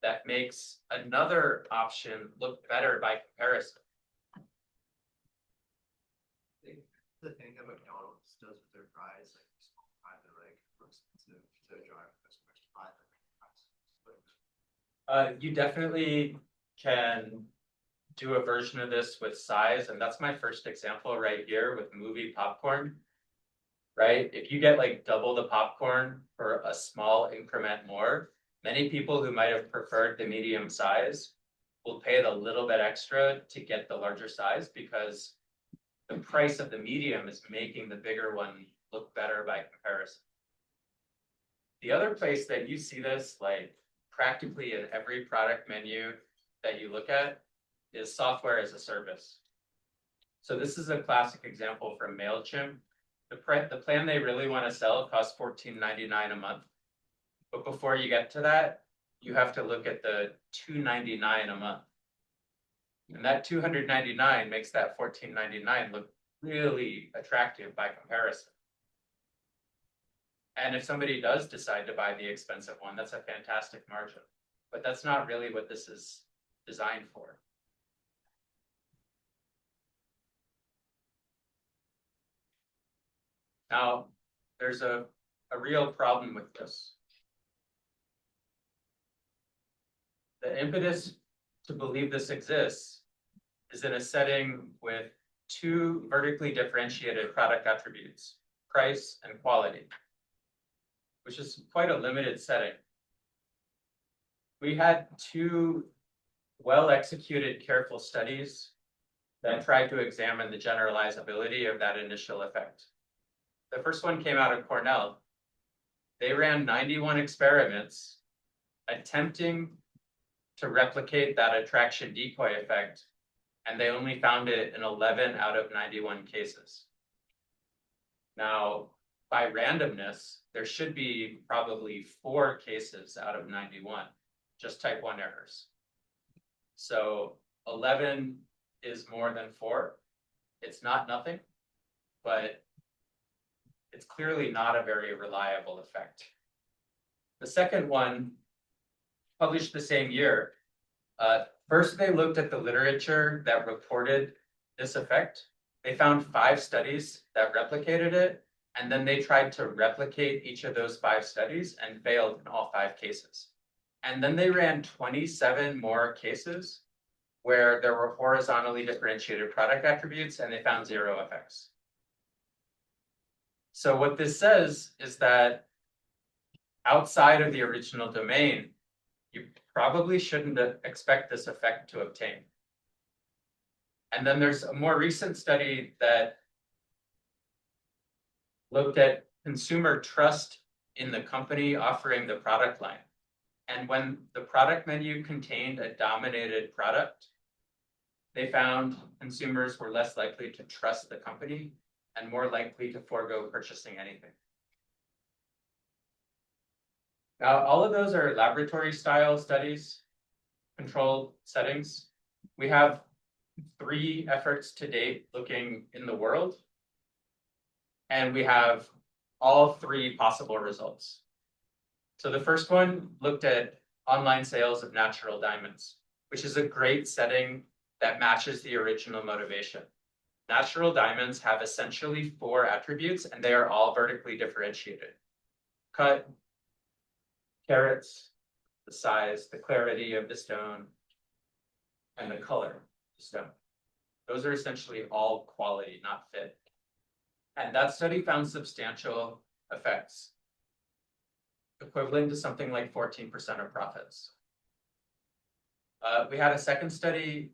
that makes another option look better by comparison. The thing that McDonald's does with their fries, like small fries are like more expensive to drive customers to buy them. You definitely can do a version of this with size, and that's my first example right here with movie popcorn, right? If you get like double the popcorn for a small increment more, many people who might have preferred the medium size will pay the little bit extra to get the larger size because the price of the medium is making the bigger one look better by comparison. The other place that you see this, like practically in every product menu that you look at, is software as a service. So this is a classic example from MailChimp. The plan they really want to sell costs $14.99 a month. But before you get to that, you have to look at the $299 a month. And that $299 makes that $14.99 look really attractive by comparison. And if somebody does decide to buy the expensive one, that's a fantastic margin. But that's not really what this is designed for. Now, there's a real problem with this. The impetus to believe this exists is in a setting with two vertically differentiated product attributes, price and quality, which is quite a limited setting. We had two well-executed, careful studies that tried to examine the generalizability of that initial effect. The first one came out of Cornell. They ran 91 experiments attempting to replicate that attraction decoy effect, and they only found it in 11 out of 91 cases. Now, by randomness, there should be probably 4 cases out of 91, just type 1 errors. So 11 is more than 4. It's not nothing, but it's clearly not a very reliable effect. The second one, published the same year, first they looked at the literature that reported this effect. They found 5 studies that replicated it, and then they tried to replicate each of those 5 studies and failed in all 5 cases. And then they ran 27 more cases where there were horizontally differentiated product attributes, and they found 0 effects. So what this says is that outside of the original domain, you probably shouldn't expect this effect to obtain. And then there's a more recent study that looked at consumer trust in the company offering the product line. And when the product menu contained a dominated product, they found consumers were less likely to trust the company and more likely to forego purchasing anything. Now, all of those are laboratory style studies, controlled settings. We have 3 efforts to date looking in the world, and we have all 3 possible results. So the first one looked at online sales of natural diamonds, which is a great setting that matches the original motivation. Natural diamonds have essentially 4 attributes and they are all vertically differentiated. Cut, carats, the size, the clarity of the stone, and the color of the stone. Those are essentially all quality, not fit. And that study found substantial effects, equivalent to something like 14% of profits. We had a second study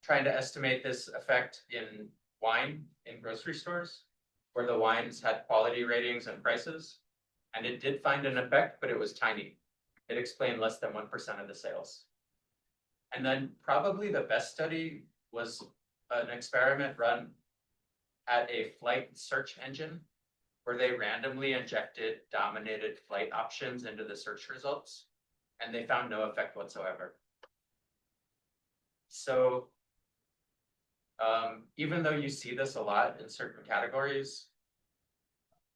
trying to estimate this effect in wine in grocery stores, where the wines had quality ratings and prices. And it did find an effect, but it was tiny. It explained less than 1% of the sales. And then probably the best study was an experiment run at a flight search engine, where they randomly injected dominated flight options into the search results, and they found no effect whatsoever. So even though you see this a lot in certain categories,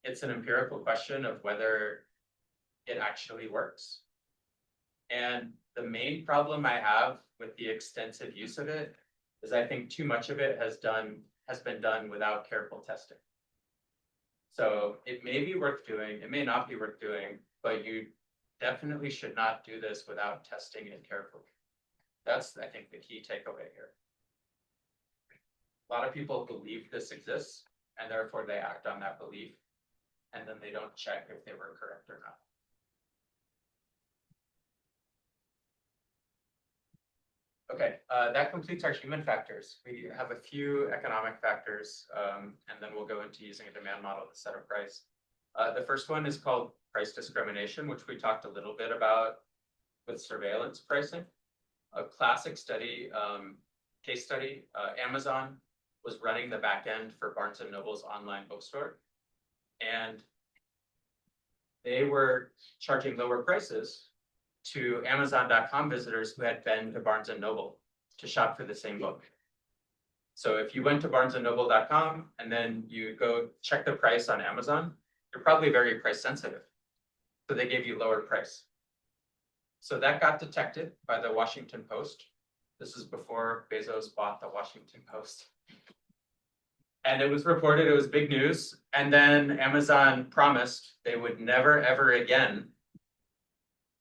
it's an empirical question of whether it actually works. And the main problem I have with the extensive use of it is I think too much of it has been done without careful testing. So it may be worth doing, it may not be worth doing, but you definitely should not do this without testing it carefully. That's, I think, the key takeaway here. A lot of people believe this exists, and therefore they act on that belief, and then they don't check if they were correct or not. Okay, that completes our human factors. We have a few economic factors, and then we'll go into using a demand model to set a price. The first one is called price discrimination, which we talked a little bit about with surveillance pricing. A classic study, case study, Amazon was running the back end for Barnes & Noble's online bookstore. And they were charging lower prices to Amazon.com visitors who had been to Barnes & Noble to shop for the same book. So if you went to barnesandnoble.com and then you go check the price on Amazon, you're probably very price sensitive. So they gave you lower price. So that got detected by the Washington Post. This is before Bezos bought the Washington Post. And it was reported, it was big news. And then Amazon promised they would never, ever again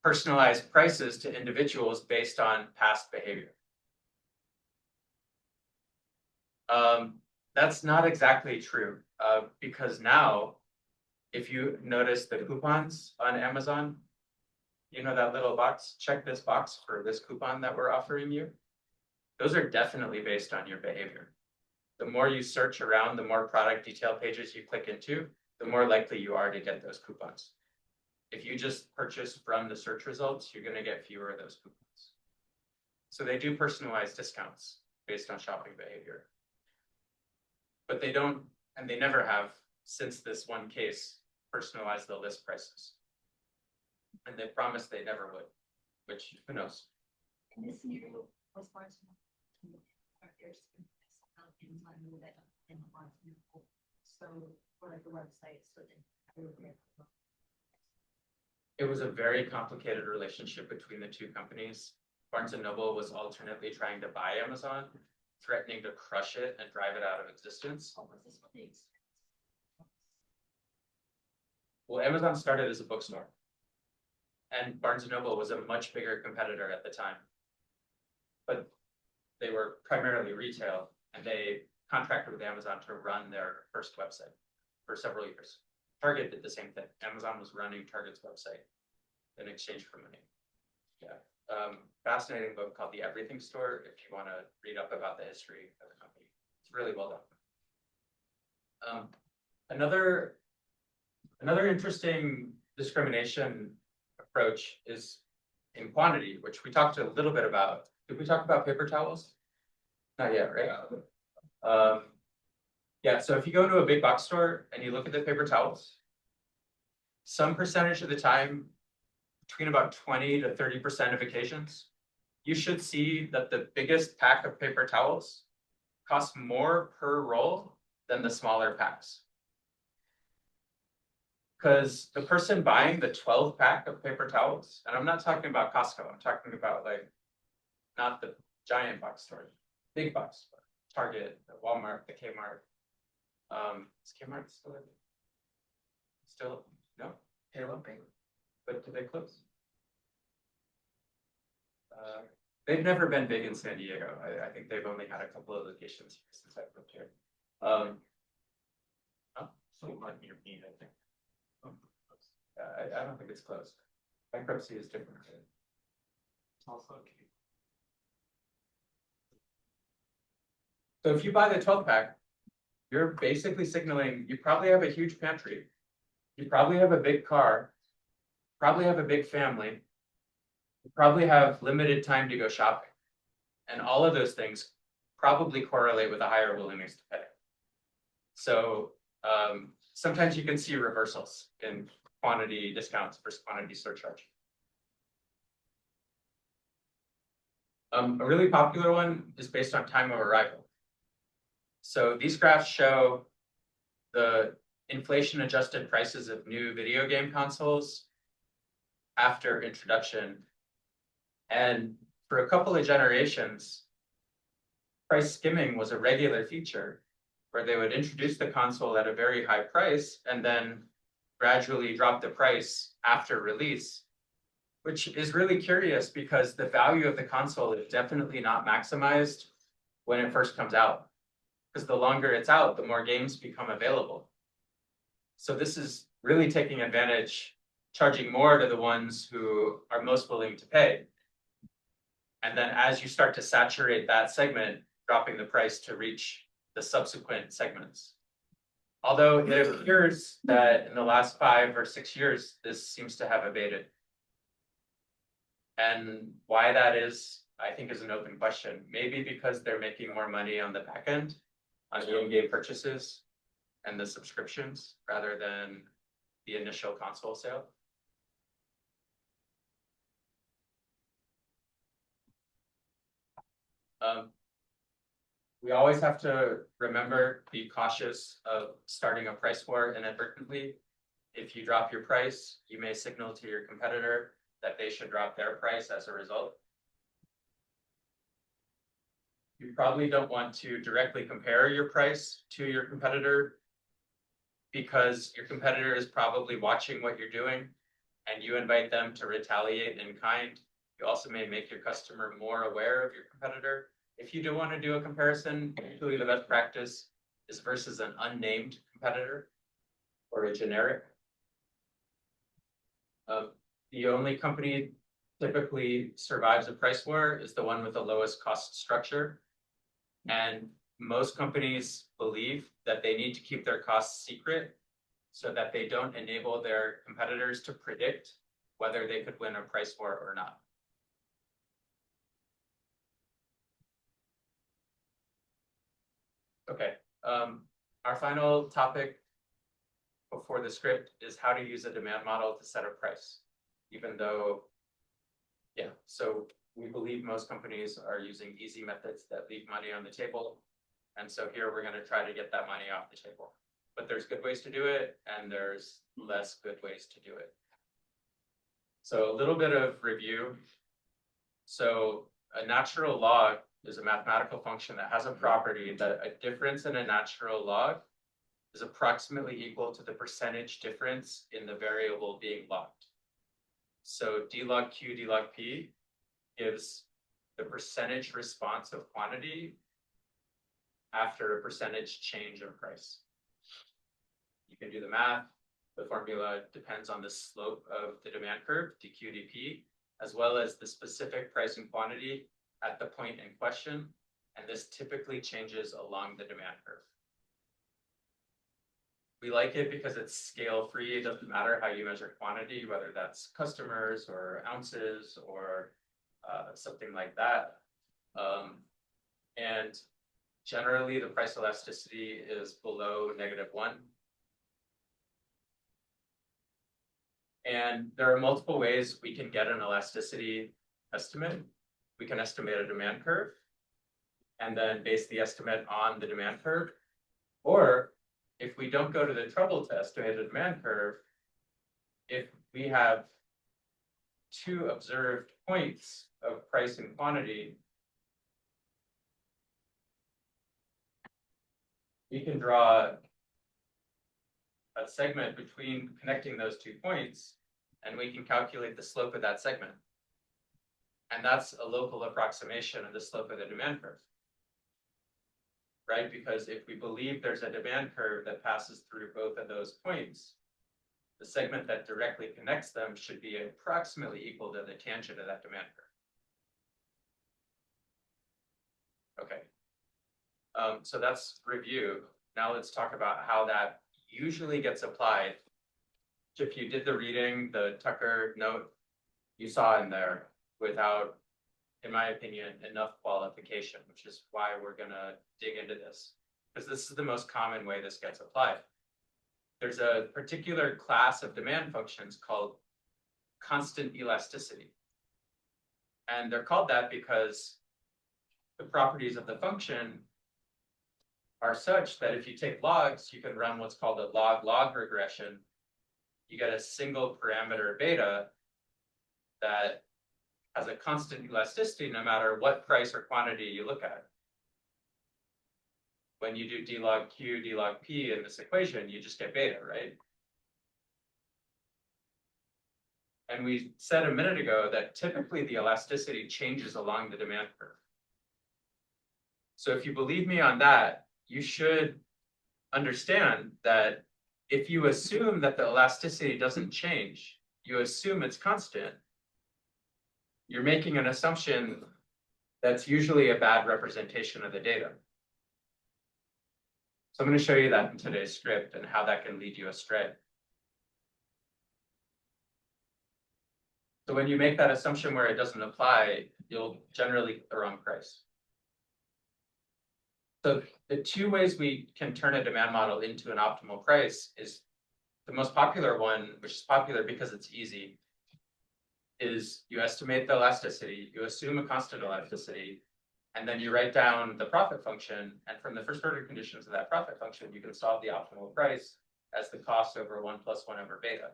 personalize prices to individuals based on past behavior. That's not exactly true, because now, if you notice the coupons on Amazon, you know that little box, check this box for this coupon that we're offering you. Those are definitely based on your behavior. The more you search around, the more product detail pages you click into, the more likely you are to get those coupons. If you just purchase from the search results, you're going to get fewer of those coupons. So they do personalized discounts based on shopping behavior. But they don't, and they never have, since this one case, personalized the list prices. And they promised they never would, which, who knows? In this scenario, was Barnes & Noble, there's Amazon knew that in Barnes & Noble, so for like the website, so then it was a very complicated relationship between the two companies. Barnes & Noble was alternately trying to buy Amazon, threatening to crush it and drive it out of existence. was this what they experienced? Well, Amazon started as a bookstore, and Barnes & Noble was a much bigger competitor at the time. But they were primarily retail, and they contracted with Amazon to run their first website for several years. Target did the same thing. Amazon was running Target's website in exchange for money. Yeah. Fascinating book called The Everything Store, if you want to read up about the history of the company. It's really well done. Another interesting discrimination approach is in quantity, which we talked a little bit about. Did we talk about paper towels? Not yet, right? Yeah, so if you go to a big box store and you look at the paper towels, some percentage of the time, between about 20 to 30% of occasions, you should see that the biggest pack of paper towels costs more per roll than the smaller packs. Because the person buying the 12 pack of paper towels, and I'm not talking about Costco, I'm talking about like, not the giant box store, big box store. Target, the Walmart, the Kmart. Is Kmart still? Still, no, Halo. but did they close? They've never been big in San Diego. I think they've only had a couple of locations here since I've lived here. So like near me, I think. I don't think it's closed. Bankruptcy is different. It's also okay. So if you buy the 12-pack, you're basically signaling you probably have a huge pantry. You probably have a big car. Probably have a big family. You probably have limited time to go shopping. And all of those things probably correlate with a higher willingness to pay. So sometimes you can see reversals in quantity discounts versus quantity surcharge. A really popular one is based on time of arrival. So these graphs show the inflation adjusted prices of new video game consoles after introduction. And for a couple of generations, price skimming was a regular feature where they would introduce the console at a very high price and then gradually drop the price after release, which is really curious because the value of the console is definitely not maximized when it first comes out. Because the longer it's out, the more games become available. So this is really taking advantage, charging more to the ones who are most willing to pay. And then as you start to saturate that segment, dropping the price to reach the subsequent segments. Although it appears that in the last 5 or 6 years, this seems to have abated. And why that is, I think, is an open question. Maybe because they're making more money on the back end, on in-game purchases and the subscriptions, rather than the initial console sale. We always have to remember, be cautious of starting a price war inadvertently. If you drop your price, you may signal to your competitor that they should drop their price as a result. You probably don't want to directly compare your price to your competitor because your competitor is probably watching what you're doing and you invite them to retaliate in kind. You also may make your customer more aware of your competitor. If you do want to do a comparison, usually the best practice is versus an unnamed competitor or a generic. The only company typically survives a price war is the one with the lowest cost structure. And most companies believe that they need to keep their costs secret so that they don't enable their competitors to predict whether they could win a price war or not. Okay, our final topic before the script is how to use a demand model to set a price, even though, yeah, so we believe most companies are using easy methods that leave money on the table. And so here we're going to try to get that money off the table. But there's good ways to do it, and there's less good ways to do it. So a little bit of review. So a natural log is a mathematical function that has a property that a difference in a natural log is approximately equal to the percentage difference in the variable being logged. So d log q, d log p gives the percentage response of quantity after a percentage change of price. You can do the math. The formula depends on the slope of the demand curve, dq, dp, as well as the specific price and quantity at the point in question. And this typically changes along the demand curve. We like it because it's scale free. It doesn't matter how you measure quantity, whether that's customers or ounces or something like that. And generally the price elasticity is below -1. And there are multiple ways we can get an elasticity estimate. We can estimate a demand curve and then base the estimate on the demand curve. Or if we don't go to the trouble to estimate a demand curve, if we have 2 observed points of price and quantity, we can draw a segment between connecting those 2 points, and we can calculate the slope of that segment. And that's a local approximation of the slope of the demand curve. Right? Because if we believe there's a demand curve that passes through both of those points, the segment that directly connects them should be approximately equal to the tangent of that demand curve. Okay. So that's review. Now let's talk about how that usually gets applied. If you did the reading, the Tucker note you saw in there without, in my opinion, enough qualification, which is why we're gonna dig into this, because this is the most common way this gets applied. There's a particular class of demand functions called constant elasticity. And they're called that because the properties of the function are such that if you take logs, you can run what's called a log-log regression. You get a single parameter beta that has a constant elasticity no matter what price or quantity you look at. When you do d log q, d log p in this equation, you just get beta, right? And we said a minute ago that typically the elasticity changes along the demand curve. So if you believe me on that, you should understand that if you assume that the elasticity doesn't change, you assume it's constant, you're making an assumption that's usually a bad representation of the data. So I'm going to show you that in today's script and how that can lead you astray. So when you make that assumption where it doesn't apply, you'll generally get the wrong price. So the 2 ways we can turn a demand model into an optimal price is the most popular one, which is popular because it's easy, is you estimate the elasticity, you assume a constant elasticity, and then you write down the profit function, and from the first order conditions of that profit function, you can solve the optimal price as the cost over 1 plus 1 over beta.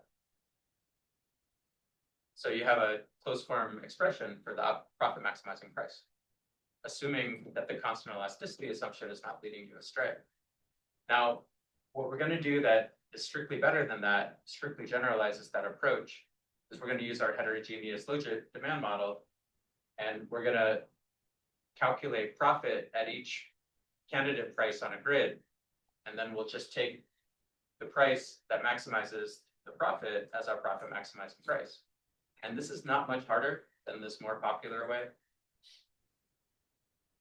So you have a closed form expression for the profit maximizing price, assuming that the constant elasticity assumption is not leading you astray. Now, what we're going to do that is strictly better than that, strictly generalizes that approach, is we're going to use our heterogeneous logit demand model, and we're going to calculate profit at each candidate price on a grid, and then we'll just take the price that maximizes the profit as our profit maximizing price. And this is not much harder than this more popular way,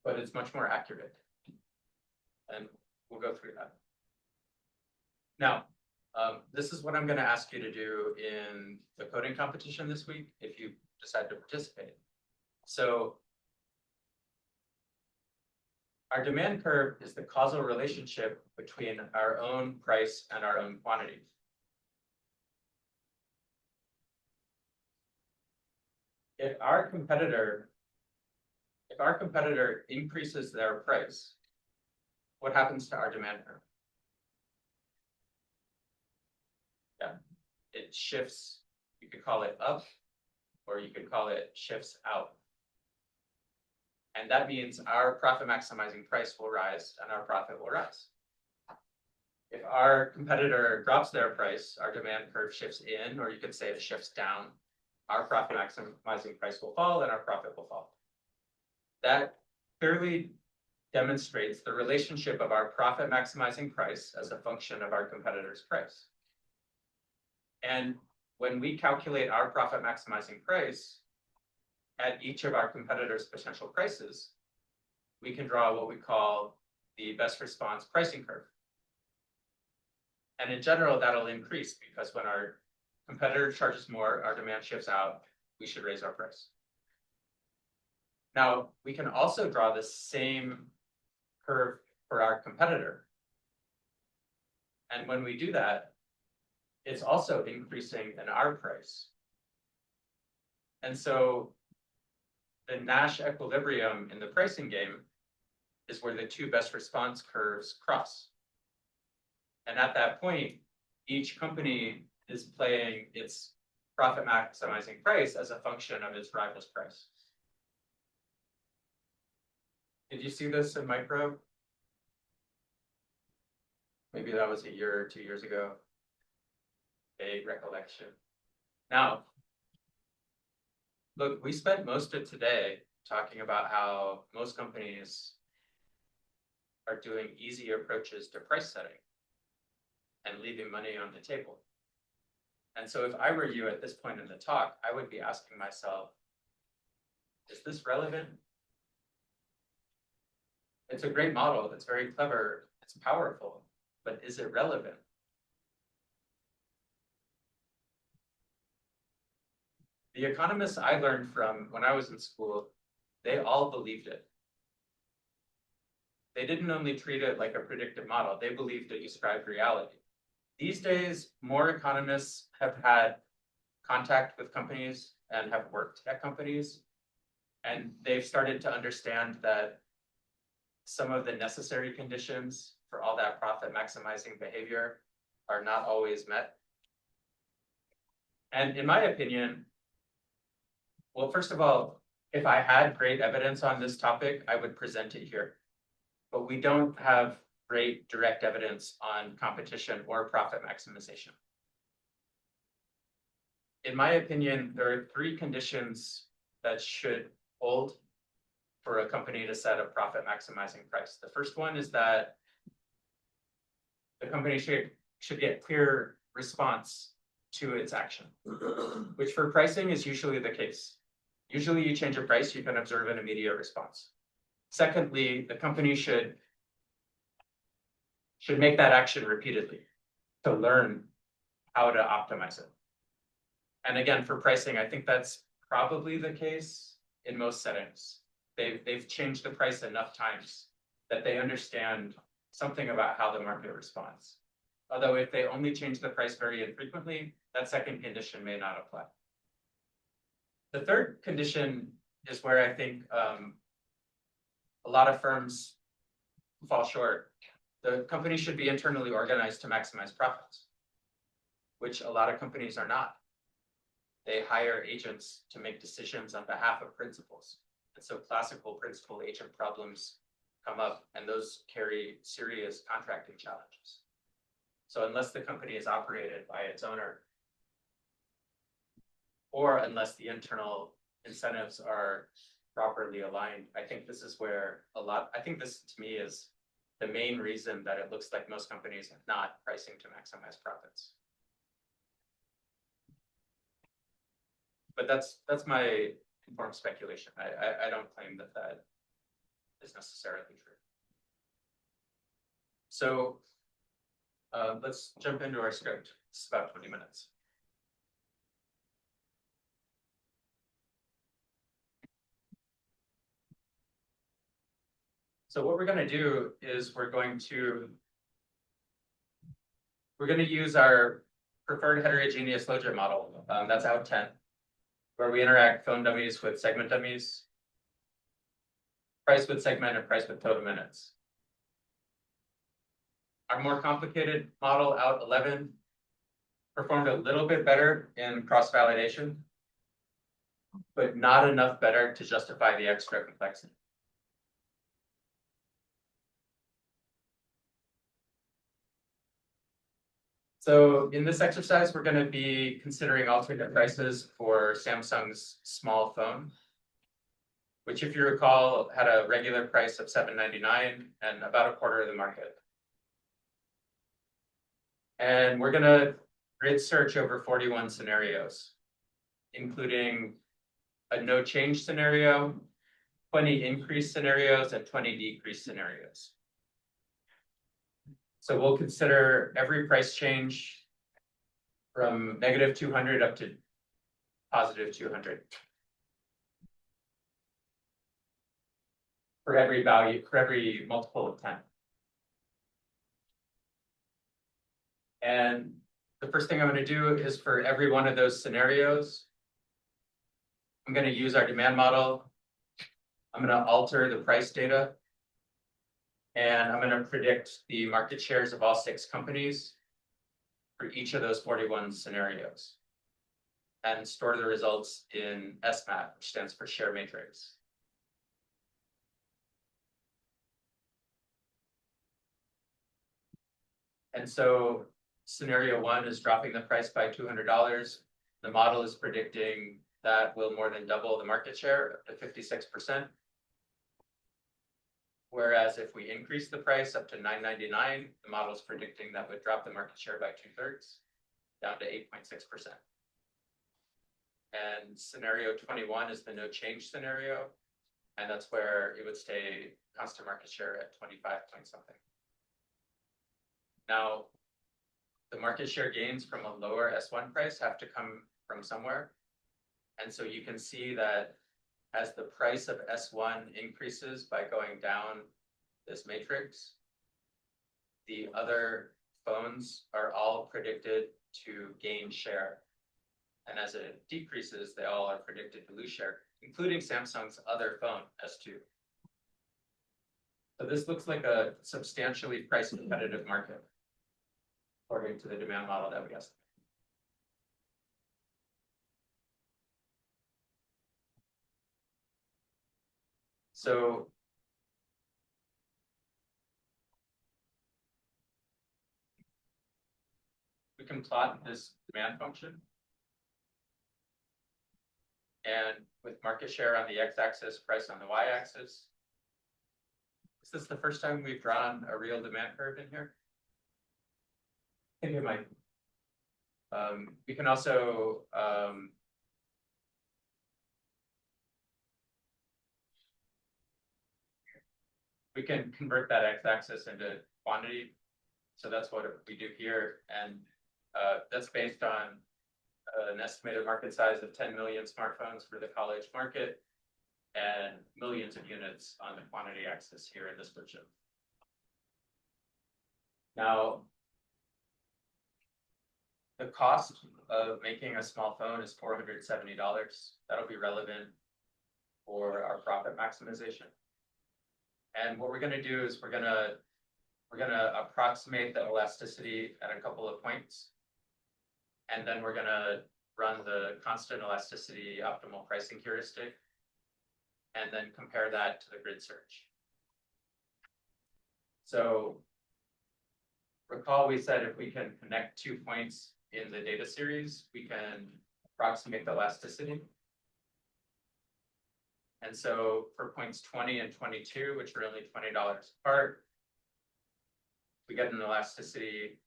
but it's much more accurate. And we'll go through that. Now, this is what I'm going to ask you to do in the coding competition this week if you decide to participate. So our demand curve is the causal relationship between our own price and our own quantity. If our competitor increases their price, what happens to our demand curve? Yeah, it shifts. You could call it up, or you could call it shifts out. And that means our profit maximizing price will rise and our profit will rise. If our competitor drops their price, our demand curve shifts in, or you could say it shifts down. Our profit maximizing price will fall and our profit will fall. That clearly demonstrates the relationship of our profit maximizing price as a function of our competitor's price. And when we calculate our profit maximizing price at each of our competitors' potential prices, we can draw what we call the best response pricing curve. And in general, that'll increase because when our competitor charges more, our demand shifts out, we should raise our price. Now, we can also draw the same curve for our competitor. And when we do that, it's also increasing in our price. And so the Nash equilibrium in the pricing game is where the 2 best response curves cross. And at that point, each company is playing its profit maximizing price as a function of its rival's price. Did you see this in Micro? Maybe that was a year or 2 years ago. Vague recollection. Now, look, we spent most of today talking about how most companies are doing easy approaches to price setting and leaving money on the table. And so if I were you at this point in the talk, I would be asking myself, is this relevant? It's a great model, it's very clever, it's powerful, but is it relevant? The economists I learned from when I was in school, they all believed it. They didn't only treat it like a predictive model, they believed it described reality. These days, more economists have had contact with companies and have worked at companies, and they've started to understand that some of the necessary conditions for all that profit maximizing behavior are not always met. And in my opinion, well, first of all, if I had great evidence on this topic, I would present it here. But we don't have great direct evidence on competition or profit maximization. In my opinion, there are 3 conditions that should hold for a company to set a profit maximizing price. The first one is that the company should get clear response to its action, which for pricing is usually the case. Usually you change a price, you can observe an immediate response. Secondly, the company should make that action repeatedly to learn how to optimize it. And again, for pricing, I think that's probably the case in most settings. They've changed the price enough times that they understand something about how the market responds. Although if they only change the price very infrequently, that second condition may not apply. The third condition is where I think a lot of firms fall short. The company should be internally organized to maximize profits, which a lot of companies are not. They hire agents to make decisions on behalf of principals. And so classical principal agent problems come up, and those carry serious contracting challenges. So unless the company is operated by its owner, or unless the internal incentives are properly aligned, I think this is where I think this to me is the main reason that it looks like most companies are not pricing to maximize profits. But that's my informed speculation. I don't claim that that is necessarily true. So let's jump into our script. It's about 20 minutes. So what we're going to do is we're going to use our preferred heterogeneous logit model. That's out 10, where we interact phone dummies with segment dummies, price with segment, and price with total minutes. Our more complicated model out 11 performed a little bit better in cross-validation, but not enough better to justify the extra complexity. So in this exercise, we're going to be considering alternate prices for Samsung's small phone, which, if you recall, had a regular price of $799 and about a quarter of the market. And we're going to grid search over 41 scenarios, including a no change scenario, 20 increase scenarios, and 20 decrease scenarios. So we'll consider every price change from -200 up to +200. For every value, for every multiple of 10. And the first thing I'm going to do is for every one of those scenarios, I'm going to use our demand model. I'm going to alter the price data. And I'm going to predict the market shares of all 6 companies for each of those 41 scenarios and store the results in SMAT, which stands for share matrix. And so scenario one is dropping the price by $200. The model is predicting that will more than double the market share up to 56%. Whereas if we increase the price up to $9.99, the model is predicting that would drop the market share by 2/3, down to 8.6%. And scenario 21 is the no change scenario. And that's where it would stay constant market share at 25 point something. Now, the market share gains from a lower S1 price have to come from somewhere. And so you can see that as the price of S1 increases by going down this matrix, the other phones are all predicted to gain share. And as it decreases, they all are predicted to lose share, including Samsung's other phone, S2. So this looks like a substantially price competitive market, according to the demand model that we estimate. So we can plot this demand function. And with market share on the x-axis, price on the y-axis. Is this the first time we've drawn a real demand curve in here? I think it might. We can also we can convert that x-axis into quantity. So that's what we do here. And that's based on an estimated market size of 10 million smartphones for the college market and millions of units on the quantity axis here in this version. Now, the cost of making a small phone is $470. That'll be relevant for our profit maximization. And what we're going to do is we're going to approximate the elasticity at a couple of points. And then we're going to run the constant elasticity optimal pricing heuristic and then compare that to the grid search. So recall we said if we can connect 2 points in the data series, we can approximate the elasticity. And so for points 20 and 22, which are only $20 apart, we get an elasticity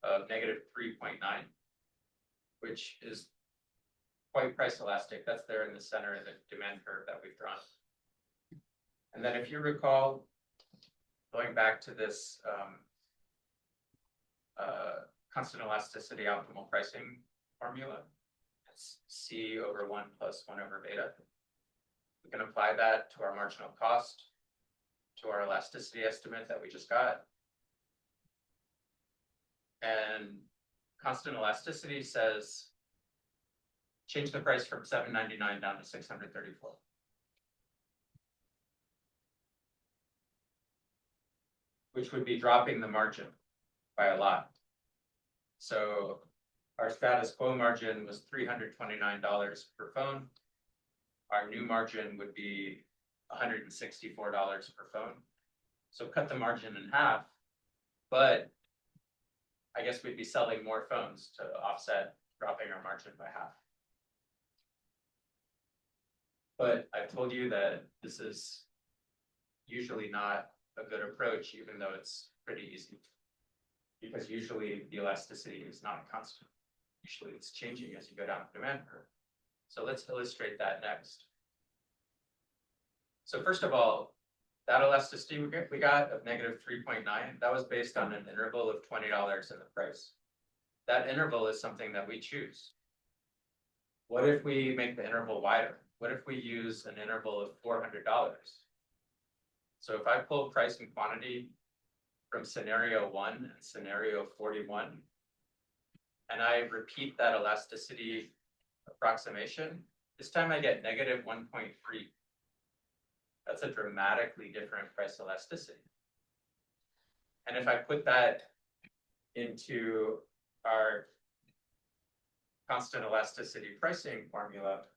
of -3.9, which is quite price elastic. That's there in the center of the demand curve that we've drawn. And then if you recall, going back to this constant elasticity optimal pricing formula, it's C over 1 plus 1 over beta. We can apply that to our marginal cost, to our elasticity estimate that we just got. And constant elasticity says, change the price from $7.99 down to $634. Which would be dropping the margin by a lot. So our status quo margin was $329 per phone. Our new margin would be $164 per phone. So cut the margin in half, but I guess we'd be selling more phones to offset dropping our margin by half. But I've told you that this is usually not a good approach, even though it's pretty easy. Because usually the elasticity is not constant. Usually it's changing as you go down the demand curve. So let's illustrate that next. So first of all, that elasticity we got of -3.9, that was based on an interval of $20 in the price. That interval is something that we choose. What if we make the interval wider? What if we use an interval of $400? So if I pull price and quantity from scenario 1 and scenario 41, and I repeat that elasticity approximation, this time I get -1.3. That's a dramatically different price elasticity. And if I put that into our constant elasticity pricing formula,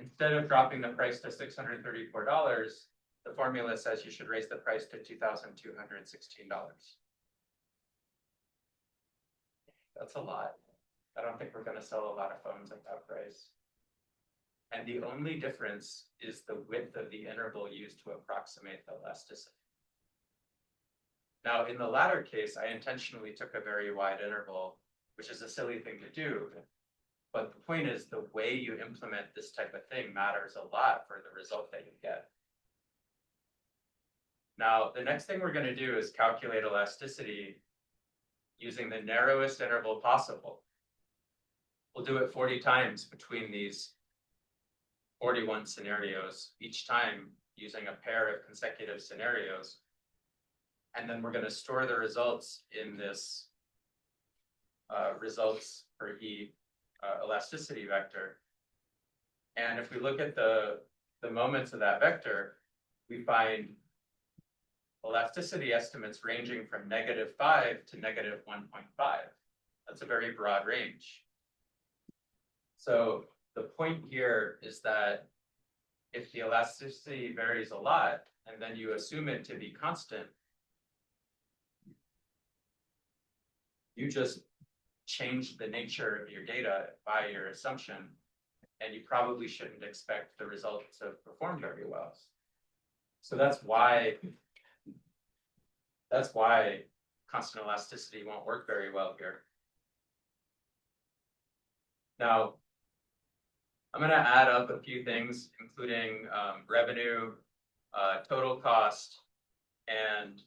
instead of dropping the price to $634, the formula says you should raise the price to $2,216. That's a lot. I don't think we're gonna sell a lot of phones at that price. And the only difference is the width of the interval used to approximate the elasticity. Now, in the latter case, I intentionally took a very wide interval, which is a silly thing to do. But the point is, the way you implement this type of thing matters a lot for the result that you get. Now, the next thing we're going to do is calculate elasticity using the narrowest interval possible. We'll do it 40 times between these 41 scenarios, each time using a pair of consecutive scenarios. And then we're going to store the results in this results per E elasticity vector. And if we look at the moments of that vector, we find elasticity estimates ranging from -5 to -1.5. That's a very broad range. So the point here is that if the elasticity varies a lot, and then you assume it to be constant, you just change the nature of your data by your assumption, and you probably shouldn't expect the result to perform very well. So that's why constant elasticity won't work very well here. Now, I'm going to add up a few things, including revenue, total cost, and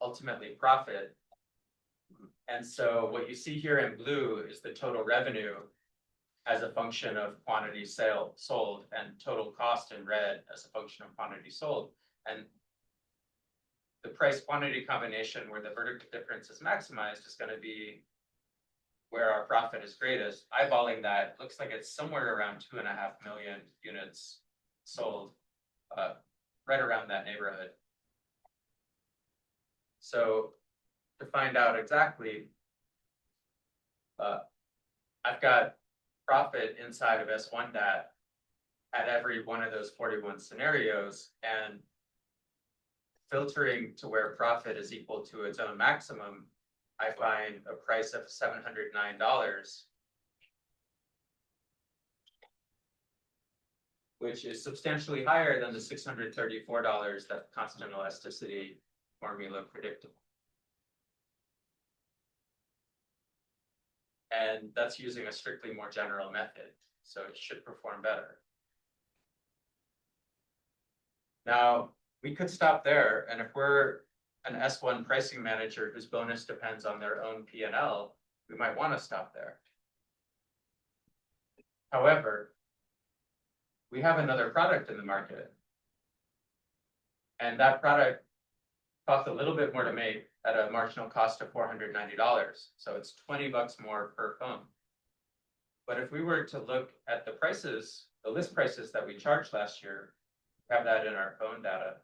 ultimately profit. And so what you see here in blue is the total revenue as a function of quantity sold, and total cost in red as a function of quantity sold. And the price quantity combination where the vertical difference is maximized is going to be where our profit is greatest. Eyeballing that, looks like it's somewhere around 2.5 million units sold, right around that neighborhood. So to find out exactly, I've got profit inside of S1DAT at every one of those 41 scenarios, and filtering to where profit is equal to its own maximum, I find a price of $709, which is substantially higher than the $634 that constant elasticity formula predicted. And that's using a strictly more general method, so it should perform better. Now, we could stop there, and if we're an S1 pricing manager whose bonus depends on their own P&L, we might want to stop there. However, we have another product in the market, and that product costs a little bit more to make at a marginal cost of $490. So it's $20 more per phone. But if we were to look at the prices, the list prices that we charged last year, we have that in our phone data.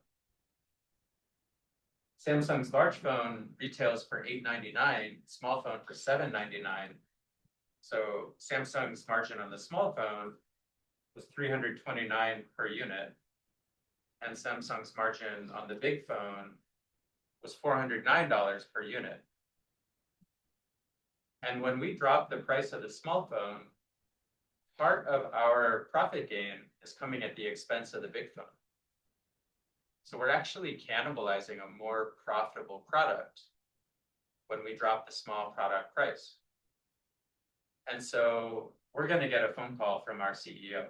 Samsung's large phone retails for $899, small phone for $799. So Samsung's margin on the small phone was $329 per unit, and Samsung's margin on the big phone was $409 per unit. And when we drop the price of the small phone, part of our profit gain is coming at the expense of the big phone. So we're actually cannibalizing a more profitable product when we drop the small product price. And so we're going to get a phone call from our CEO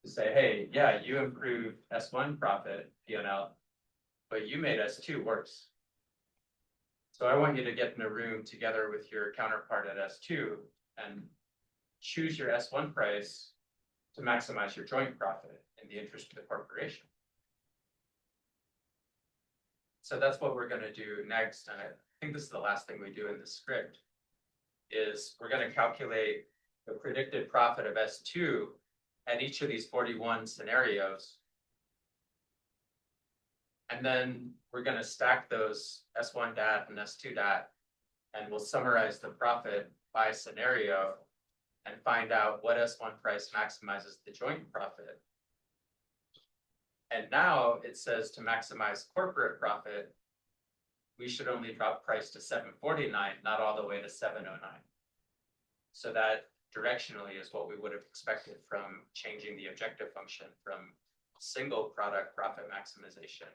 to say, hey, yeah, you improved S1 profit P&L, but you made S2 worse. So I want you to get in a room together with your counterpart at S2 and choose your S1 price to maximize your joint profit in the interest of the corporation. So that's what we're going to do next. And I think this is the last thing we do in the script, is we're going to calculate the predicted profit of S2 at each of these 41 scenarios. And then we're going to stack those S1DAT and S2DAT, and we'll summarize the profit by scenario and find out what S1 price maximizes the joint profit. And now it says to maximize corporate profit, we should only drop price to $7.49, not all the way to $7.09. So that directionally is what we would have expected from changing the objective function from single product profit maximization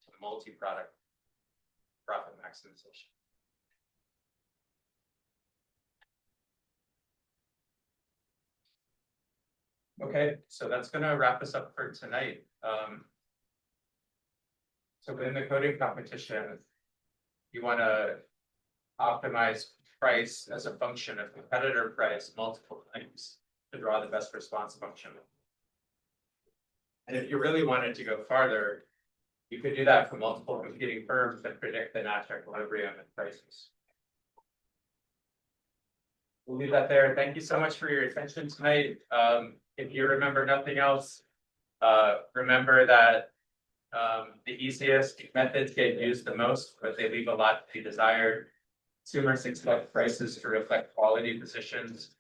to multi-product profit maximization. Okay, so that's gonna wrap us up for tonight. So in the coding competition, you wanna optimize price as a function of competitor price multiple times to draw the best response function. And if you really wanted to go farther, you could do that for multiple competing firms and predict the Nash equilibrium and prices. We'll leave that there. Thank you so much for your attention tonight. If you remember nothing else, remember that the easiest methods get used the most, but they leave a lot to be desired. Consumers expect prices to reflect quality positions,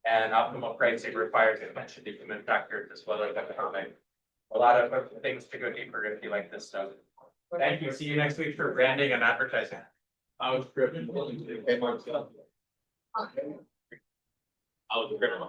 and optimal pricing requires attention to human factors as well as economic. A lot of things to go deeper if you like this stuff. Thank you. See you next week for branding and advertising. I was driven. I was driven.